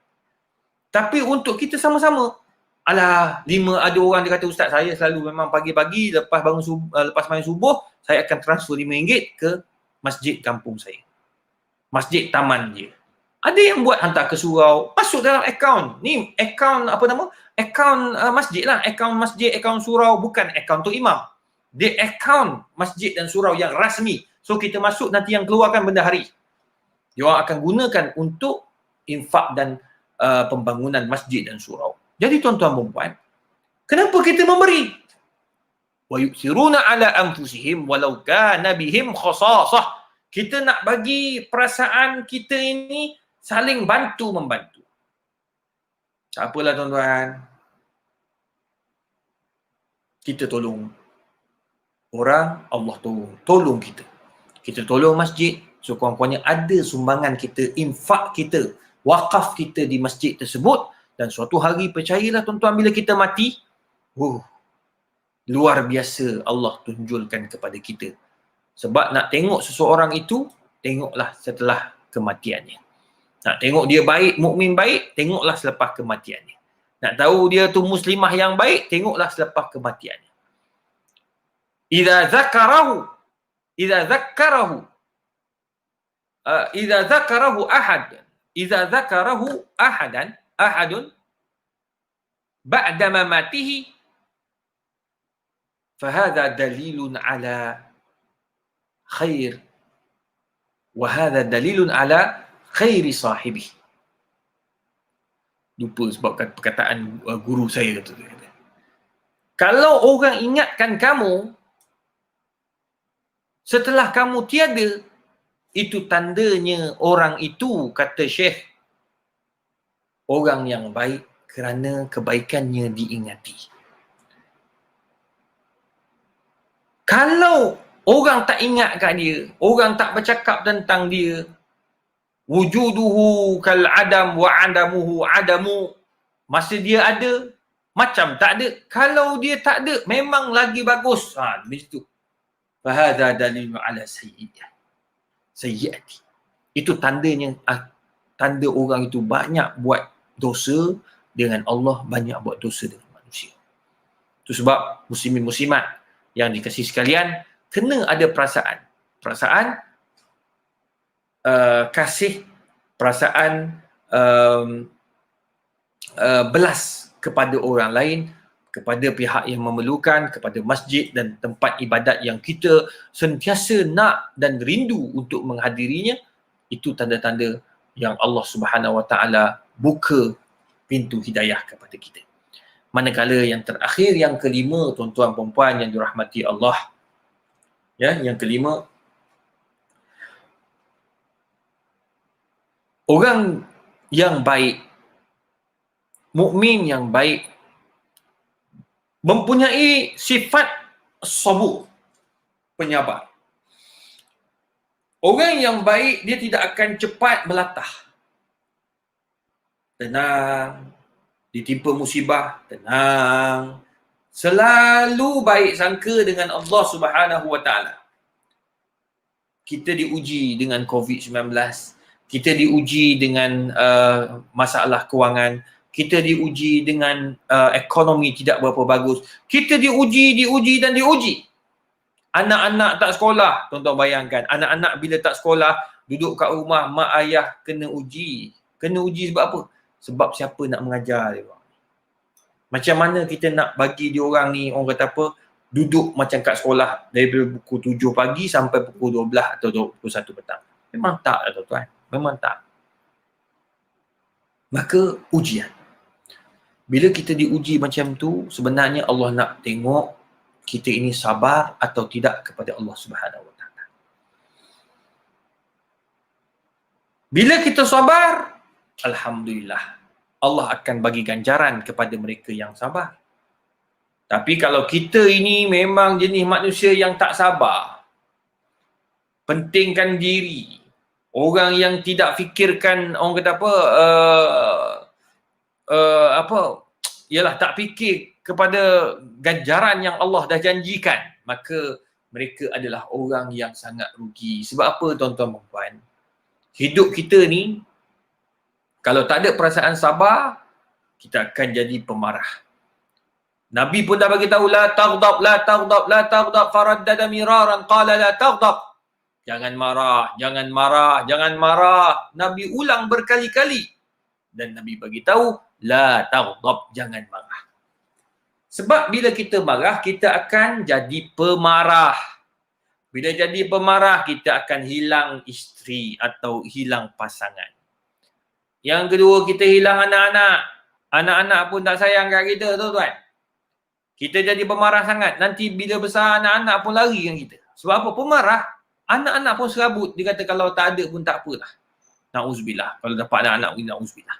Tapi untuk kita sama-sama. Alah, ada orang dia kata, Ustaz, saya selalu memang pagi-pagi lepas main subuh, saya akan transfer RM5 ke masjid kampung saya. Masjid taman dia. Ada yang buat hantar ke surau, masuk dalam akaun. Ni akaun akaun masjid lah. Akaun masjid, akaun surau, bukan akaun tu imam. Dia akaun masjid dan surau yang rasmi. So kita masuk, nanti yang keluarkan benda hari. Dia orang akan gunakan untuk infak dan pembangunan masjid dan surau. Jadi tuan-tuan dan puan, kenapa kita memberi? Wa yusiruna ala anfusihim walau kana bihim khasasah. Kita nak bagi perasaan kita ini saling bantu-membantu. Tak apalah tuan-tuan. Kita tolong orang, Allah tolong kita. Kita tolong masjid, so kurang-kurangnya ada sumbangan kita, infak kita, wakaf kita di masjid tersebut, dan suatu hari percayalah tuan-tuan, bila kita mati, luar biasa Allah tunjulkan kepada kita. Sebab nak tengok seseorang itu, tengoklah setelah kematiannya. Nak tengok dia baik, mukmin baik, tengoklah selepas kematiannya. Nak tahu dia tu muslimah yang baik, tengoklah selepas kematiannya. Idza zakarahu ahadun ba'da mamatihi fahadha dalilun ala khair wa hadha dalilun ala khairi sahibi. Lupa sebab perkataan guru saya tu. Kalau orang ingatkan kamu setelah kamu tiada, itu tandanya orang itu, kata Syekh, orang yang baik kerana kebaikannya diingati. Kalau orang tak ingat kat dia, orang tak bercakap tentang dia, wujuduhu kal adam wa adamuhu adamu, masa dia ada macam tak ada, kalau dia tak ada memang lagi bagus. Di situ fahadha dalilun ala sayyiati. Itu tandanya, tanda orang itu banyak buat dosa dengan Allah, banyak buat dosa dengan manusia. Itu sebab muslimin muslimat yang dikasihi sekalian, kena ada perasaan kasih, perasaan belas kepada orang lain, kepada pihak yang memerlukan, kepada masjid dan tempat ibadat yang kita sentiasa nak dan rindu untuk menghadirinya. Itu tanda-tanda yang Allah Subhanahu Wa Taala buka pintu hidayah kepada kita. Manakala yang terakhir, yang kelima, tuan-tuan perempuan yang dirahmati Allah, ya, yang kelima, orang yang baik, mukmin yang baik, mempunyai sifat sabur, penyabar. Orang yang baik, dia tidak akan cepat melatah. Tenang, ditimpa musibah, tenang. Selalu baik sangka dengan Allah Subhanahu Wa Taala. Kita diuji dengan COVID-19, kita diuji dengan masalah kewangan, kita diuji dengan ekonomi tidak berapa bagus, kita diuji dan diuji. Anak-anak tak sekolah, tuan-tuan bayangkan, anak-anak bila tak sekolah, duduk kat rumah, mak ayah kena uji. Kena uji sebab apa? Sebab siapa nak mengajar dia. Macam mana kita nak bagi dia orang ni, orang kata apa, duduk macam kat sekolah dari pukul 7 pagi sampai pukul 12 atau 21 petang. Memang tak lah tuan-tuan. Memang tak. Maka ujian. Bila kita diuji macam tu, sebenarnya Allah nak tengok kita ini sabar atau tidak kepada Allah Subhanahu Wa Taala. Bila kita sabar, alhamdulillah, Allah akan bagi ganjaran kepada mereka yang sabar. Tapi kalau kita ini memang jenis manusia yang tak sabar, pentingkan diri, orang yang tidak fikirkan, orang kata apa, ialah tak fikir kepada ganjaran yang Allah dah janjikan, maka mereka adalah orang yang sangat rugi. Sebab apa tuan-tuan dan puan? Hidup kita ni, kalau tak ada perasaan sabar, kita akan jadi pemarah. Nabi pun dah bagi tahu, la taghdab, la taghdab, la taghdab, faraddada miraran qala la taghdab. Jangan marah, jangan marah, jangan marah. Nabi ulang berkali-kali. Dan Nabi bagi tahu, la taghdab, jangan marah. Sebab bila kita marah, kita akan jadi pemarah. Bila jadi pemarah, kita akan hilang isteri atau hilang pasangan. Yang kedua, kita hilang anak-anak. Anak-anak pun tak sayang kat kita, tuan-tuan. Kita jadi pemarah sangat. Nanti bila besar, anak-anak pun lari dengan kita. Sebab apa? Pemarah. Anak-anak pun serabut. Dia kata kalau tak ada pun tak apalah. Na'uzubillah. Kalau dapat anak-anak pun na'uzubillah.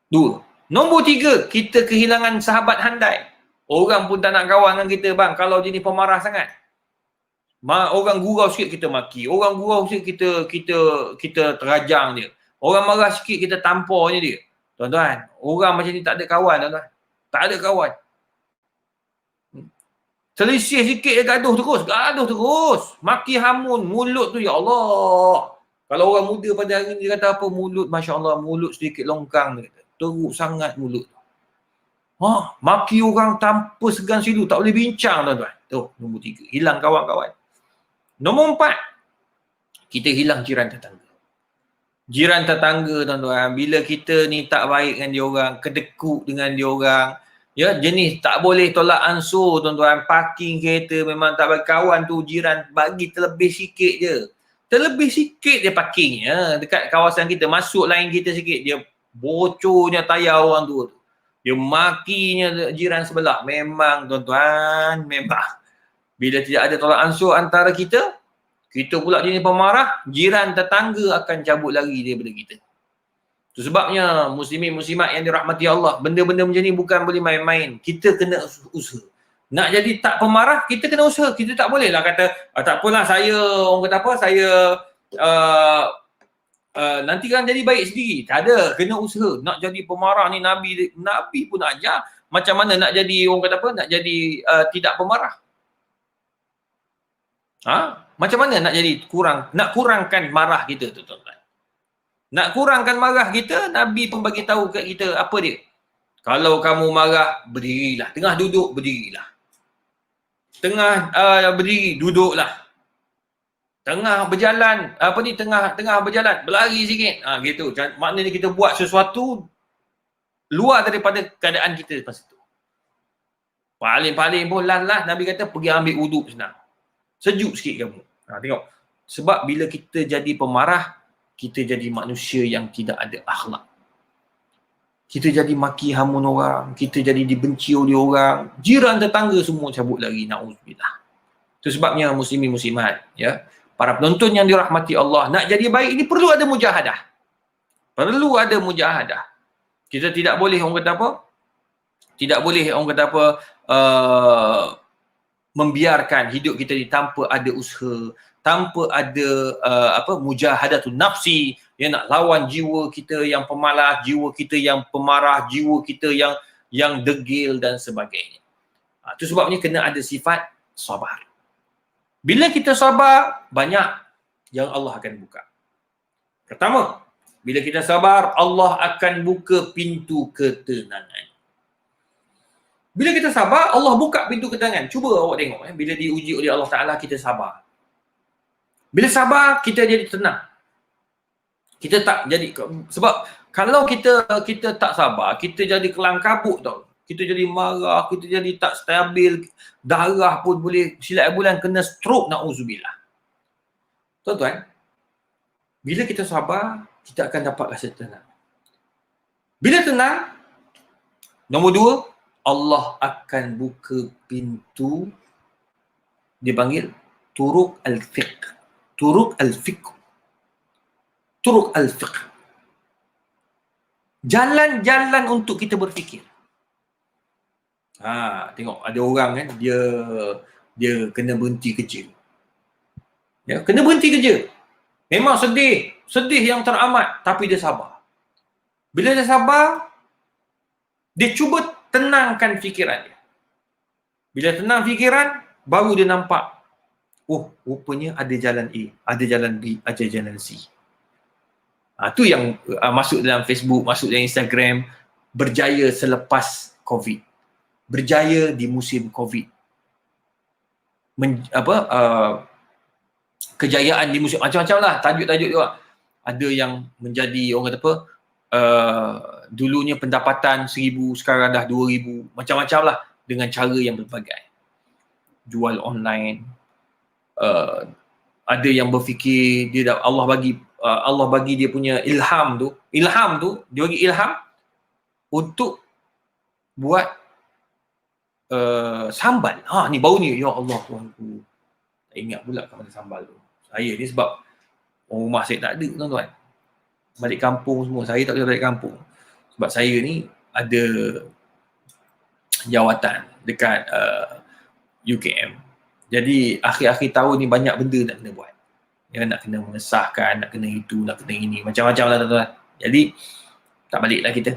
Dua. Nombor 3, kita kehilangan sahabat handai. Orang pun tak nak kawan dengan kita bang kalau jenis pemarah sangat. Orang gurau sikit kita maki. Orang gurau sikit kita terajang dia. Orang marah sikit kita tampar je dia. Tuan-tuan, orang macam ni tak ada kawan tuan-tuan. Tak ada kawan. Selisih sikit dia gaduh terus. Maki hamun, mulut tu ya Allah. Kalau orang muda pada hari ni dia kata apa, mulut Masya Allah, mulut sedikit longkang dia kata. Teruk sangat mulut. Maki orang tanpa segan silu, tak boleh bincang tuan-tuan. Tu, nombor 3, hilang kawan-kawan. Nombor 4, kita hilang jiran tetangga. Jiran tetangga tuan-tuan, bila kita ni tak baik dengan dia orang, kedekut dengan dia orang, ya, jenis tak boleh tolak ansur tuan-tuan, parking kereta memang tak bagi kawan tu, jiran bagi terlebih sikit je. Terlebih sikit dia parkingnya dekat kawasan kita, masuk lain kita sikit, dia bocornya tayar orang tu. Dia makinya jiran sebelah. Memang tuan-tuan, memang. Bila tidak ada tolak ansur antara kita pula jenis pemarah, jiran tetangga akan cabut lari daripada kita. Itu sebabnya muslimin muslimat yang dirahmati Allah, benda-benda macam ni bukan boleh main-main. Kita kena usaha. Nak jadi tak pemarah, kita kena usaha. Kita tak boleh lah kata, tak apalah saya, orang kata apa, saya nanti kan jadi baik sendiri. Tak ada, kena usaha. Nak jadi pemarah ni Nabi pun ajar macam mana nak jadi, orang kata apa, nak jadi tidak pemarah. Macam mana nak jadi nak kurangkan marah kita tu tuan-tuan. Nak kurangkan marah kita, Nabi pun bagi tahu kat kita apa dia. Kalau kamu marah, berdirilah. Tengah duduk, berdirilah. Tengah berdiri, duduklah. tengah berjalan, tengah berjalan, berlari sikit. Gitu. Maknanya kita buat sesuatu luar daripada keadaan kita masa tu. Paling-paling pun lah Nabi kata pergi ambil wuduk senang. Sejuk sikit kamu. Tengok. Sebab bila kita jadi pemarah, kita jadi manusia yang tidak ada akhlak. Kita jadi maki hamun orang, kita jadi dibenci oleh orang, jiran tetangga semua cabut lari, na'udzubillah. Itu sebabnya muslimin muslimat, ya. Para penonton yang dirahmati Allah, nak jadi baik ini perlu ada mujahadah. Perlu ada mujahadah. Kita tidak boleh orang kata apa? Tidak boleh orang kata apa membiarkan hidup kita ni tanpa ada usaha, tanpa ada mujahadatun nafsi, ya, nak lawan jiwa kita yang pemalas, jiwa kita yang pemarah, jiwa kita yang degil dan sebagainya. Itu sebabnya kena ada sifat sabar. Bila kita sabar, banyak yang Allah akan buka. Pertama, bila kita sabar, Allah akan buka pintu ketenangan. Bila kita sabar, Allah buka pintu ketenangan. Cuba awak tengok, bila diuji oleh Allah Ta'ala, kita sabar. Bila sabar, kita jadi tenang. Kita tak jadi, sebab kalau kita tak sabar, kita jadi kelang kabut tau. Kita jadi marah, kita jadi tak stabil, darah pun boleh silat bulan kena stroke, na'udzubillah. Tuan-tuan, bila kita sabar, kita akan dapat rasa tenang. Bila tenang, nombor 2, Allah akan buka pintu, dipanggil turuk al-fiqh. Turuk al-fiqh. Turuk al-fiqh. Jalan-jalan untuk kita berfikir. Tengok ada orang kan, dia kena berhenti kerja. Ya, kena berhenti kerja. Memang sedih yang teramat, tapi dia sabar. Bila dia sabar, dia cuba tenangkan fikiran dia. Bila tenang fikiran, baru dia nampak, oh, rupanya ada jalan A, ada jalan B, ada jalan C. Tu yang masuk dalam Facebook, masuk dalam Instagram, berjaya selepas COVID. Berjaya di musim COVID. Kejayaan di musim, macam-macam lah tajuk-tajuk dia. Ada yang menjadi, orang kata apa, dulunya pendapatan 1,000, sekarang dah 2,000. Macam-macam lah dengan cara yang berbagai. Jual online. Ada yang berfikir, Allah bagi dia punya ilham tu, dia bagi ilham untuk buat sambal. Ni bau ni, ya Allah Tuhanku. Tak ingat pula kat mana sambal tu. Saya ni sebab rumah saya tak ada, tuan-tuan. Balik kampung semua, saya tak boleh balik kampung. Sebab saya ni ada jawatan dekat UKM. Jadi akhir-akhir tahun ni banyak benda nak kena buat. Ya, nak kena mengesahkan, nak kena itu, nak kena ini, macam-macam lah, tuan-tuan. Jadi tak balik lah kita.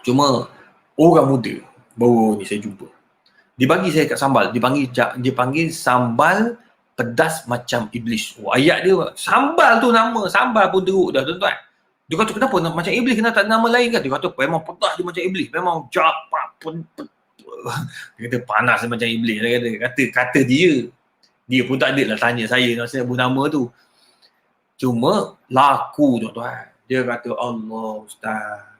Cuma orang muda baru ni saya jumpa, dia bagi saya kat sambal, dia panggil sambal pedas macam iblis. Ayat dia, sambal tu nama, sambal pun teruk dah, tuan-tuan. Dia kata kenapa macam iblis, kena tak nama lain kan? Dia kata memang pedas dia macam iblis, memang japak pun. Dia kata panas dia macam iblis. Dia kata dia pun tak ada lah tanya saya nak sebut nama tu. Cuma laku, tuan-tuan. Dia kata Allah Ustaz,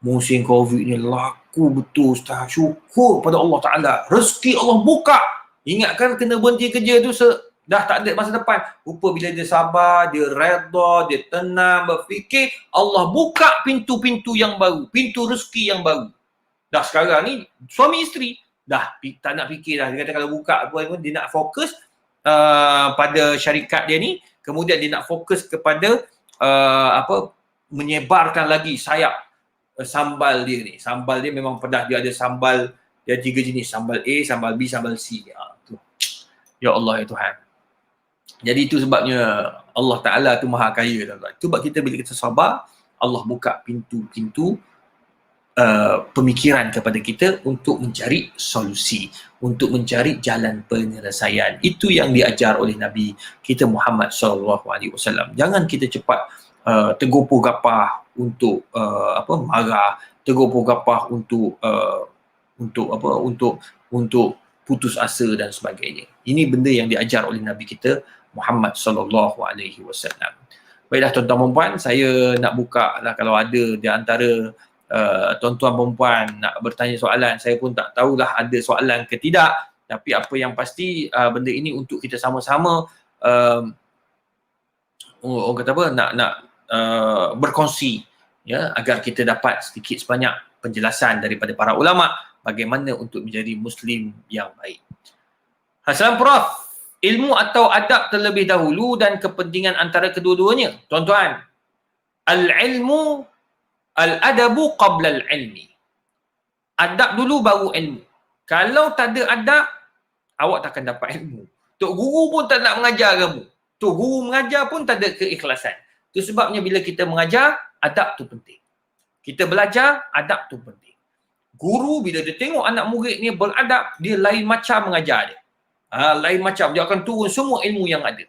musim COVID ni laku betul Ustaz. Syukur pada Allah Ta'ala. Rezeki Allah buka. Ingatkan kena berhenti kerja tu dah tak ada masa depan. Rupa bila dia sabar, dia redha, dia tenang, berfikir, Allah buka pintu-pintu yang baru. Pintu rezeki yang baru. Dah sekarang ni suami isteri dah tak nak fikir dah. Dia kata kalau buka pun dia nak fokus pada syarikat dia ni. Kemudian dia nak fokus kepada menyebarkan lagi sayap sambal dia ni. Sambal dia memang pedas. Dia ada sambal, dia ada 3 jenis. Sambal A, sambal B, sambal C. Tu. Ya Allah ya Tuhan. Jadi itu sebabnya Allah Ta'ala tu maha kaya. Itu sebab kita bila kita sabar, Allah buka pintu-pintu pemikiran kepada kita untuk mencari solusi, untuk mencari jalan penyelesaian. Itu yang diajar oleh Nabi kita Muhammad SAW. Jangan kita cepat tergopoh gapah untuk marah, tergopoh gapah untuk putus asa dan sebagainya. Ini benda yang diajar oleh Nabi kita Muhammad sallallahu alaihi wasallam. Baiklah tuan-tuan dan puan, saya nak buka lah kalau ada di antara tuan-tuan dan puan nak bertanya soalan. Saya pun tak tahulah ada soalan ke tidak, tapi apa yang pasti benda ini untuk kita sama-sama orang kata apa, nak berkongsi, ya, agar kita dapat sedikit sebanyak penjelasan daripada para ulama bagaimana untuk menjadi Muslim yang baik. Assalamualaikum Prof. Ilmu atau adab terlebih dahulu dan kepentingan antara kedua-duanya? Tuan-tuan, al-ilmu, al-adabu qabla al-ilmi. Adab dulu baru ilmu. Kalau tak ada adab, awak takkan dapat ilmu. Tok guru pun tak nak mengajar kamu. Tok guru mengajar pun tak ada keikhlasan. Itu sebabnya bila kita mengajar, adab tu penting. Kita belajar, adab tu penting. Guru bila dia tengok anak murid ni beradab, dia lain macam mengajar dia. Lain macam, dia akan turun semua ilmu yang ada.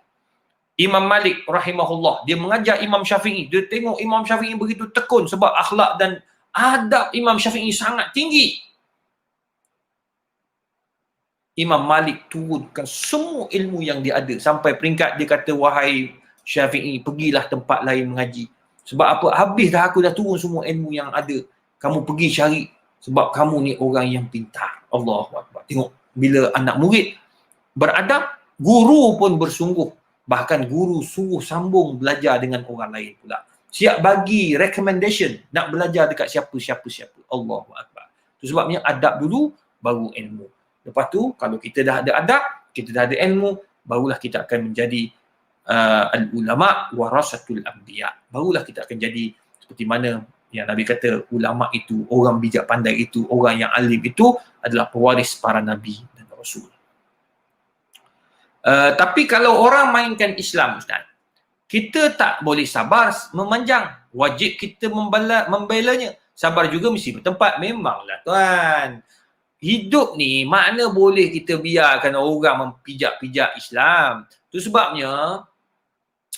Imam Malik rahimahullah, dia mengajar Imam Syafi'i, dia tengok Imam Syafi'i begitu tekun sebab akhlak dan adab Imam Syafi'i sangat tinggi. Imam Malik turunkan semua ilmu yang dia ada sampai peringkat dia kata, wahai Syafi'i, pergilah tempat lain mengaji. Sebab apa? Habis dah aku dah turun semua ilmu yang ada. Kamu pergi cari sebab kamu ni orang yang pintar. Allahu Akbar. Tengok bila anak murid beradab, guru pun bersungguh. Bahkan guru suruh sambung belajar dengan orang lain pula. Siap bagi recommendation nak belajar dekat siapa. Allahu Akbar. Itu sebabnya adab dulu, baru ilmu. Lepas tu, kalau kita dah ada adab, kita dah ada ilmu, barulah kita akan menjadi al-ulama warasatul anbiya. Barulah kita akan jadi seperti mana yang Nabi kata, ulama itu, orang bijak pandai itu, orang yang alim itu adalah pewaris para Nabi dan Rasul. Tapi kalau orang mainkan Islam, Ustaz, kita tak boleh sabar memanjang. Wajib kita membelanya. Sabar juga mesti bertempat. Memanglah tuan. Hidup ni mana boleh kita biarkan orang mempijak-pijak Islam. Itu sebabnya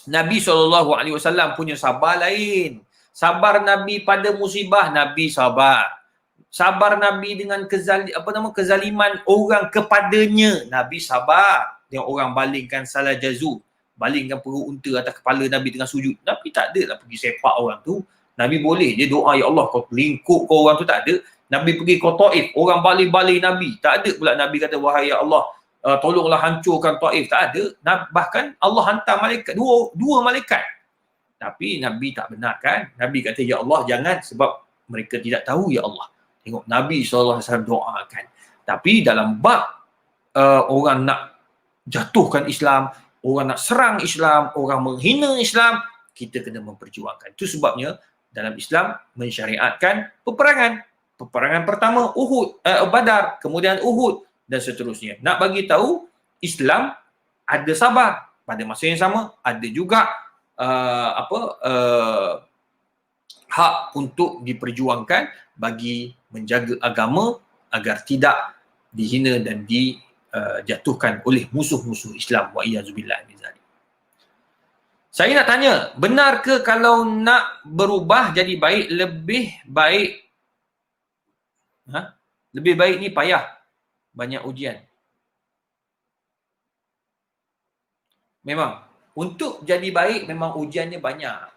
Nabi SAW punya sabar lain. Sabar Nabi pada musibah, Nabi sabar. Sabar Nabi dengan kezaliman orang kepadanya, Nabi sabar. Tengok orang balingkan salah jazu, balingkan perut unta atas kepala Nabi tengah sujud. Nabi tak ada lah pergi sepak orang tu. Nabi boleh dia doa, ya Allah kau lingkup kau orang tu, tak ada. Nabi pergi ke Taif, orang baling-baling Nabi. Tak ada pula Nabi kata, wahai ya Allah, tolonglah hancurkan Taif. Tak ada. Bahkan Allah hantar malaikat, dua malaikat. Tapi Nabi tak benarkan. Nabi kata, ya Allah jangan, sebab mereka tidak tahu ya Allah. Tengok Nabi SAW doakan. Tapi dalam bab orang nak jatuhkan Islam, orang nak serang Islam, orang menghina Islam, kita kena memperjuangkan. Itu sebabnya dalam Islam mensyariatkan peperangan. Peperangan pertama Badar, kemudian Uhud dan seterusnya. Nak bagi tahu Islam ada sabar. Pada masa yang sama ada juga hak untuk diperjuangkan bagi menjaga agama agar tidak dihina dan dijatuhkan oleh musuh-musuh Islam. Wa iyyazubillah min zalik. Saya nak tanya, benar ke kalau nak berubah jadi baik lebih baik ni payah banyak ujian? Memang untuk jadi baik memang ujiannya banyak.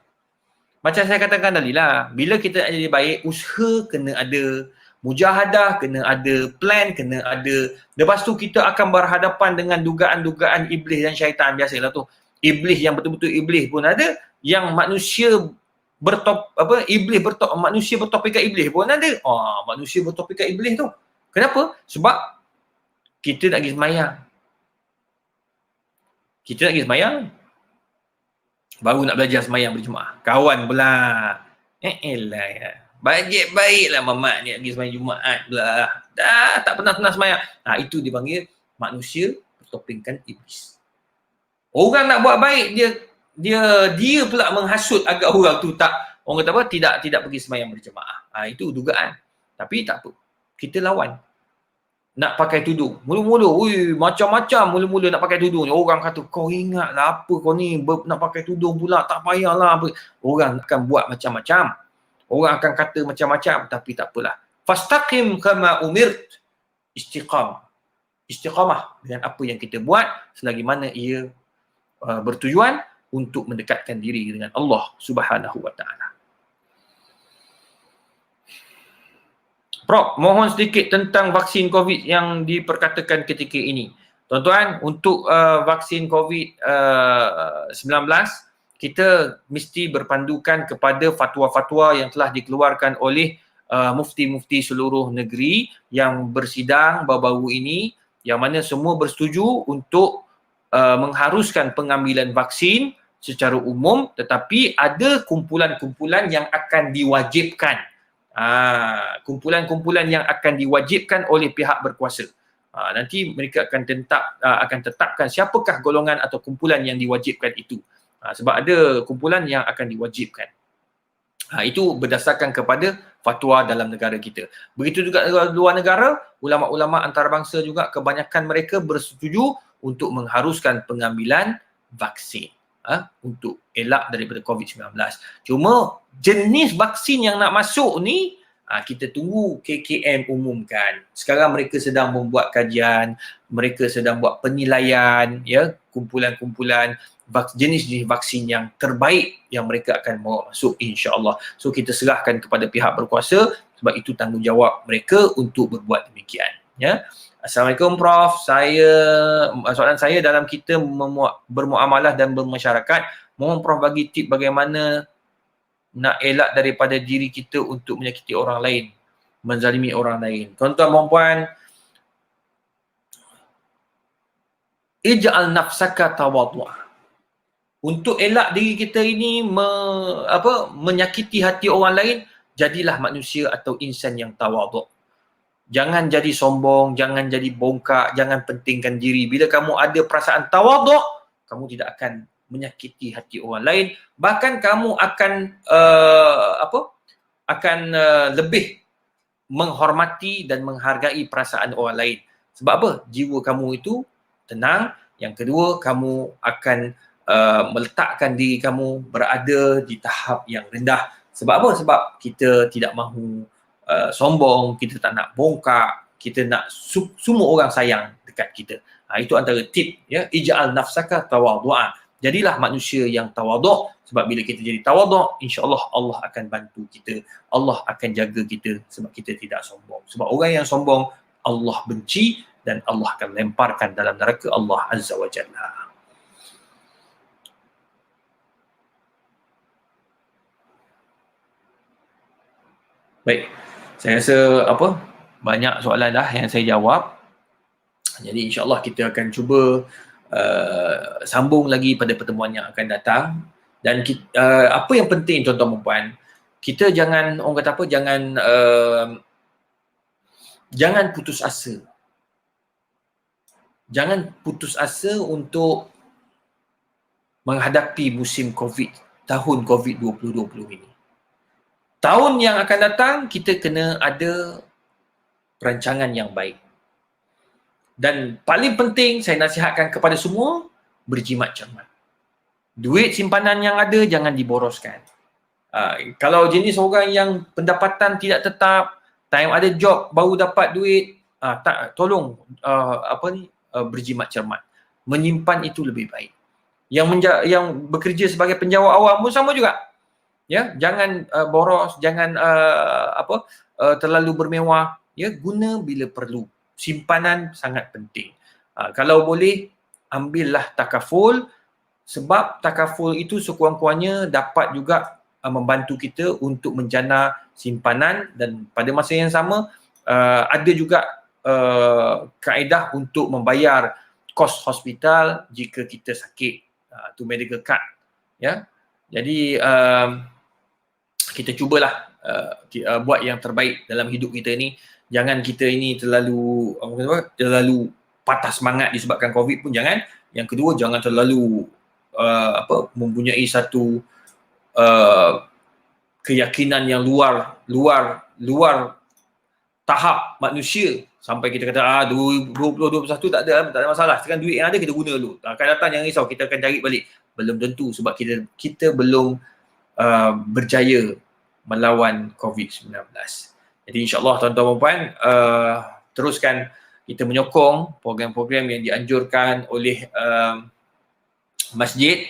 Macam saya katakan tadi lah, bila kita nak jadi baik, usaha kena ada, mujahadah kena ada, plan kena ada. Lepas tu kita akan berhadapan dengan dugaan-dugaan iblis dan syaitan. Biasalah tu. Iblis yang betul-betul iblis pun ada, yang manusia manusia bertopikan iblis pun ada. Manusia bertopikan iblis tu. Kenapa? Sebab kita nak pergi semayang. Baru nak belajar semayang berjemaah. Kawan pula. Bajet baiklah mamak ni nak pergi semayang Jumaat pula. Dah tak pernah semayang. Itu dipanggil manusia bertopengkan iblis. Orang nak buat baik, dia pula menghasut agar orang tu orang kata apa, tidak pergi semayang berjemaah. Itu dugaan. Tapi tak apa. Kita lawan. Nak pakai tudung. Mula-mula, macam-macam mula-mula nak pakai tudung ni. Orang kata, kau ingatlah apa kau ni nak pakai tudung pula, tak payahlah. Orang akan buat macam-macam. Orang akan kata macam-macam, tapi tak apalah. Fastaqim kama umirt. Istiqamah dengan apa yang kita buat selagi mana ia bertujuan untuk mendekatkan diri dengan Allah Subhanahu wa taala. Prof, mohon sedikit tentang vaksin COVID yang diperkatakan ketika ini. Tuan-tuan, untuk vaksin COVID-19, kita mesti berpandukan kepada fatwa-fatwa yang telah dikeluarkan oleh mufti-mufti seluruh negeri yang bersidang baru-baru ini, yang mana semua bersetuju untuk mengharuskan pengambilan vaksin secara umum, tetapi ada kumpulan-kumpulan yang akan diwajibkan. Kumpulan-kumpulan yang akan diwajibkan oleh pihak berkuasa. Nanti mereka akan tetapkan siapakah golongan atau kumpulan yang diwajibkan itu. Sebab ada kumpulan yang akan diwajibkan. Itu berdasarkan kepada fatwa dalam negara kita. Begitu juga luar negara, ulama-ulama antarabangsa juga kebanyakan mereka bersetuju untuk mengharuskan pengambilan vaksin untuk elak daripada COVID-19. Cuma jenis vaksin yang nak masuk ni, kita tunggu KKM umumkan. Sekarang mereka sedang membuat kajian, mereka sedang buat penilaian, ya, kumpulan-kumpulan jenis-jenis vaksin yang terbaik yang mereka akan bawa masuk, insya-Allah. So kita serahkan kepada pihak berkuasa sebab itu tanggungjawab mereka untuk berbuat demikian, ya. Assalamualaikum Prof. Soalan saya dalam kita bermuamalah dan bermasyarakat, mohon Prof bagi tip bagaimana nak elak daripada diri kita untuk menyakiti orang lain, menzalimi orang lain. Tuan-tuan dan puan, ij'al nafsaka tawadhu'a. Untuk elak diri kita ini menyakiti hati orang lain, jadilah manusia atau insan yang tawadhu'. Jangan jadi sombong, jangan jadi bongkak, jangan pentingkan diri. Bila kamu ada perasaan tawadhu', kamu tidak akan menyakiti hati orang lain. Bahkan kamu akan lebih menghormati dan menghargai perasaan orang lain. Sebab apa? Jiwa kamu itu tenang. Yang kedua, kamu akan meletakkan diri kamu berada di tahap yang rendah. Sebab apa? Sebab kita tidak mahu sombong, kita tak nak bongkak, kita nak semua orang sayang dekat kita. Itu antara tip, ya. Ij'al nafsaka tawadhu'a. Jadilah manusia yang tawadhu', sebab bila kita jadi tawadhu', insya-Allah Allah akan bantu kita. Allah akan jaga kita sebab kita tidak sombong. Sebab orang yang sombong Allah benci dan Allah akan lemparkan dalam neraka Allah Azza wa Jalla. Baik. Saya rasa banyak soalan dah yang saya jawab. Jadi insya-Allah kita akan cuba sambung lagi pada pertemuan yang akan datang. Dan apa yang penting tuan-tuan dan puan, kita jangan jangan putus asa. Jangan putus asa untuk menghadapi musim tahun COVID 2020 ini. Tahun yang akan datang, kita kena ada perancangan yang baik. Dan paling penting, saya nasihatkan kepada semua, berjimat cermat. Duit simpanan yang ada, jangan diboroskan. Kalau jenis orang yang pendapatan tidak tetap, time ada job, baru dapat duit, tolong berjimat cermat. Menyimpan itu lebih baik. Yang bekerja sebagai penjawat awam pun sama juga. Ya, jangan boros, jangan terlalu bermewah, ya, guna bila perlu. Simpanan sangat penting. Kalau boleh, ambillah takaful, sebab takaful itu sekurang-kurangnya dapat juga membantu kita untuk menjana simpanan, dan pada masa yang sama ada juga kaedah untuk membayar kos hospital jika kita sakit, tu medical card, ya. Jadi kita cubalah buat yang terbaik dalam hidup kita ni. Jangan kita ini terlalu patah semangat disebabkan COVID pun jangan. Yang kedua, jangan terlalu mempunyai satu keyakinan yang luar tahap manusia sampai kita kata 2021 tak ada masalah, sekarang duit yang ada kita guna dulu, akan datang jangan risau, kita akan cari balik. Belum tentu, sebab kita belum berjaya melawan COVID-19. Jadi insya-Allah tuan-tuan dan puan, teruskan kita menyokong program-program yang dianjurkan oleh masjid,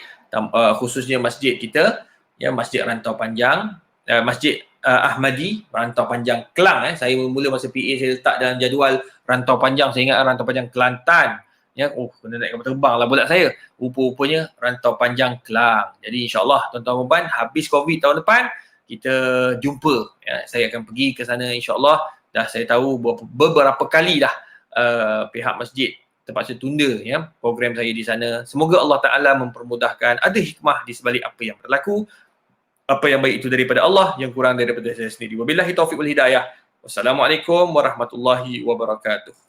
khususnya masjid kita, ya, Masjid Rantau Panjang, Masjid Ahmadi Rantau Panjang Kelang. Saya mula masa PA saya letak dalam jadual Rantau Panjang, saya ingat Rantau Panjang Kelantan. Ya, kena naik kapal terbang lah bulat saya. Rupa-rupanya Rantau Panjang Kelang. Jadi insyaAllah tuan-tuan dan puan, habis COVID tahun depan, kita jumpa. Ya, saya akan pergi ke sana insyaAllah. Dah saya tahu beberapa kali dah pihak masjid terpaksa tunda ya program saya di sana. Semoga Allah Ta'ala mempermudahkan. Ada hikmah di sebalik apa yang berlaku. Apa yang baik itu daripada Allah, yang kurang daripada saya sendiri. Wabillahi taufiq wal hidayah. Wassalamualaikum warahmatullahi wabarakatuh.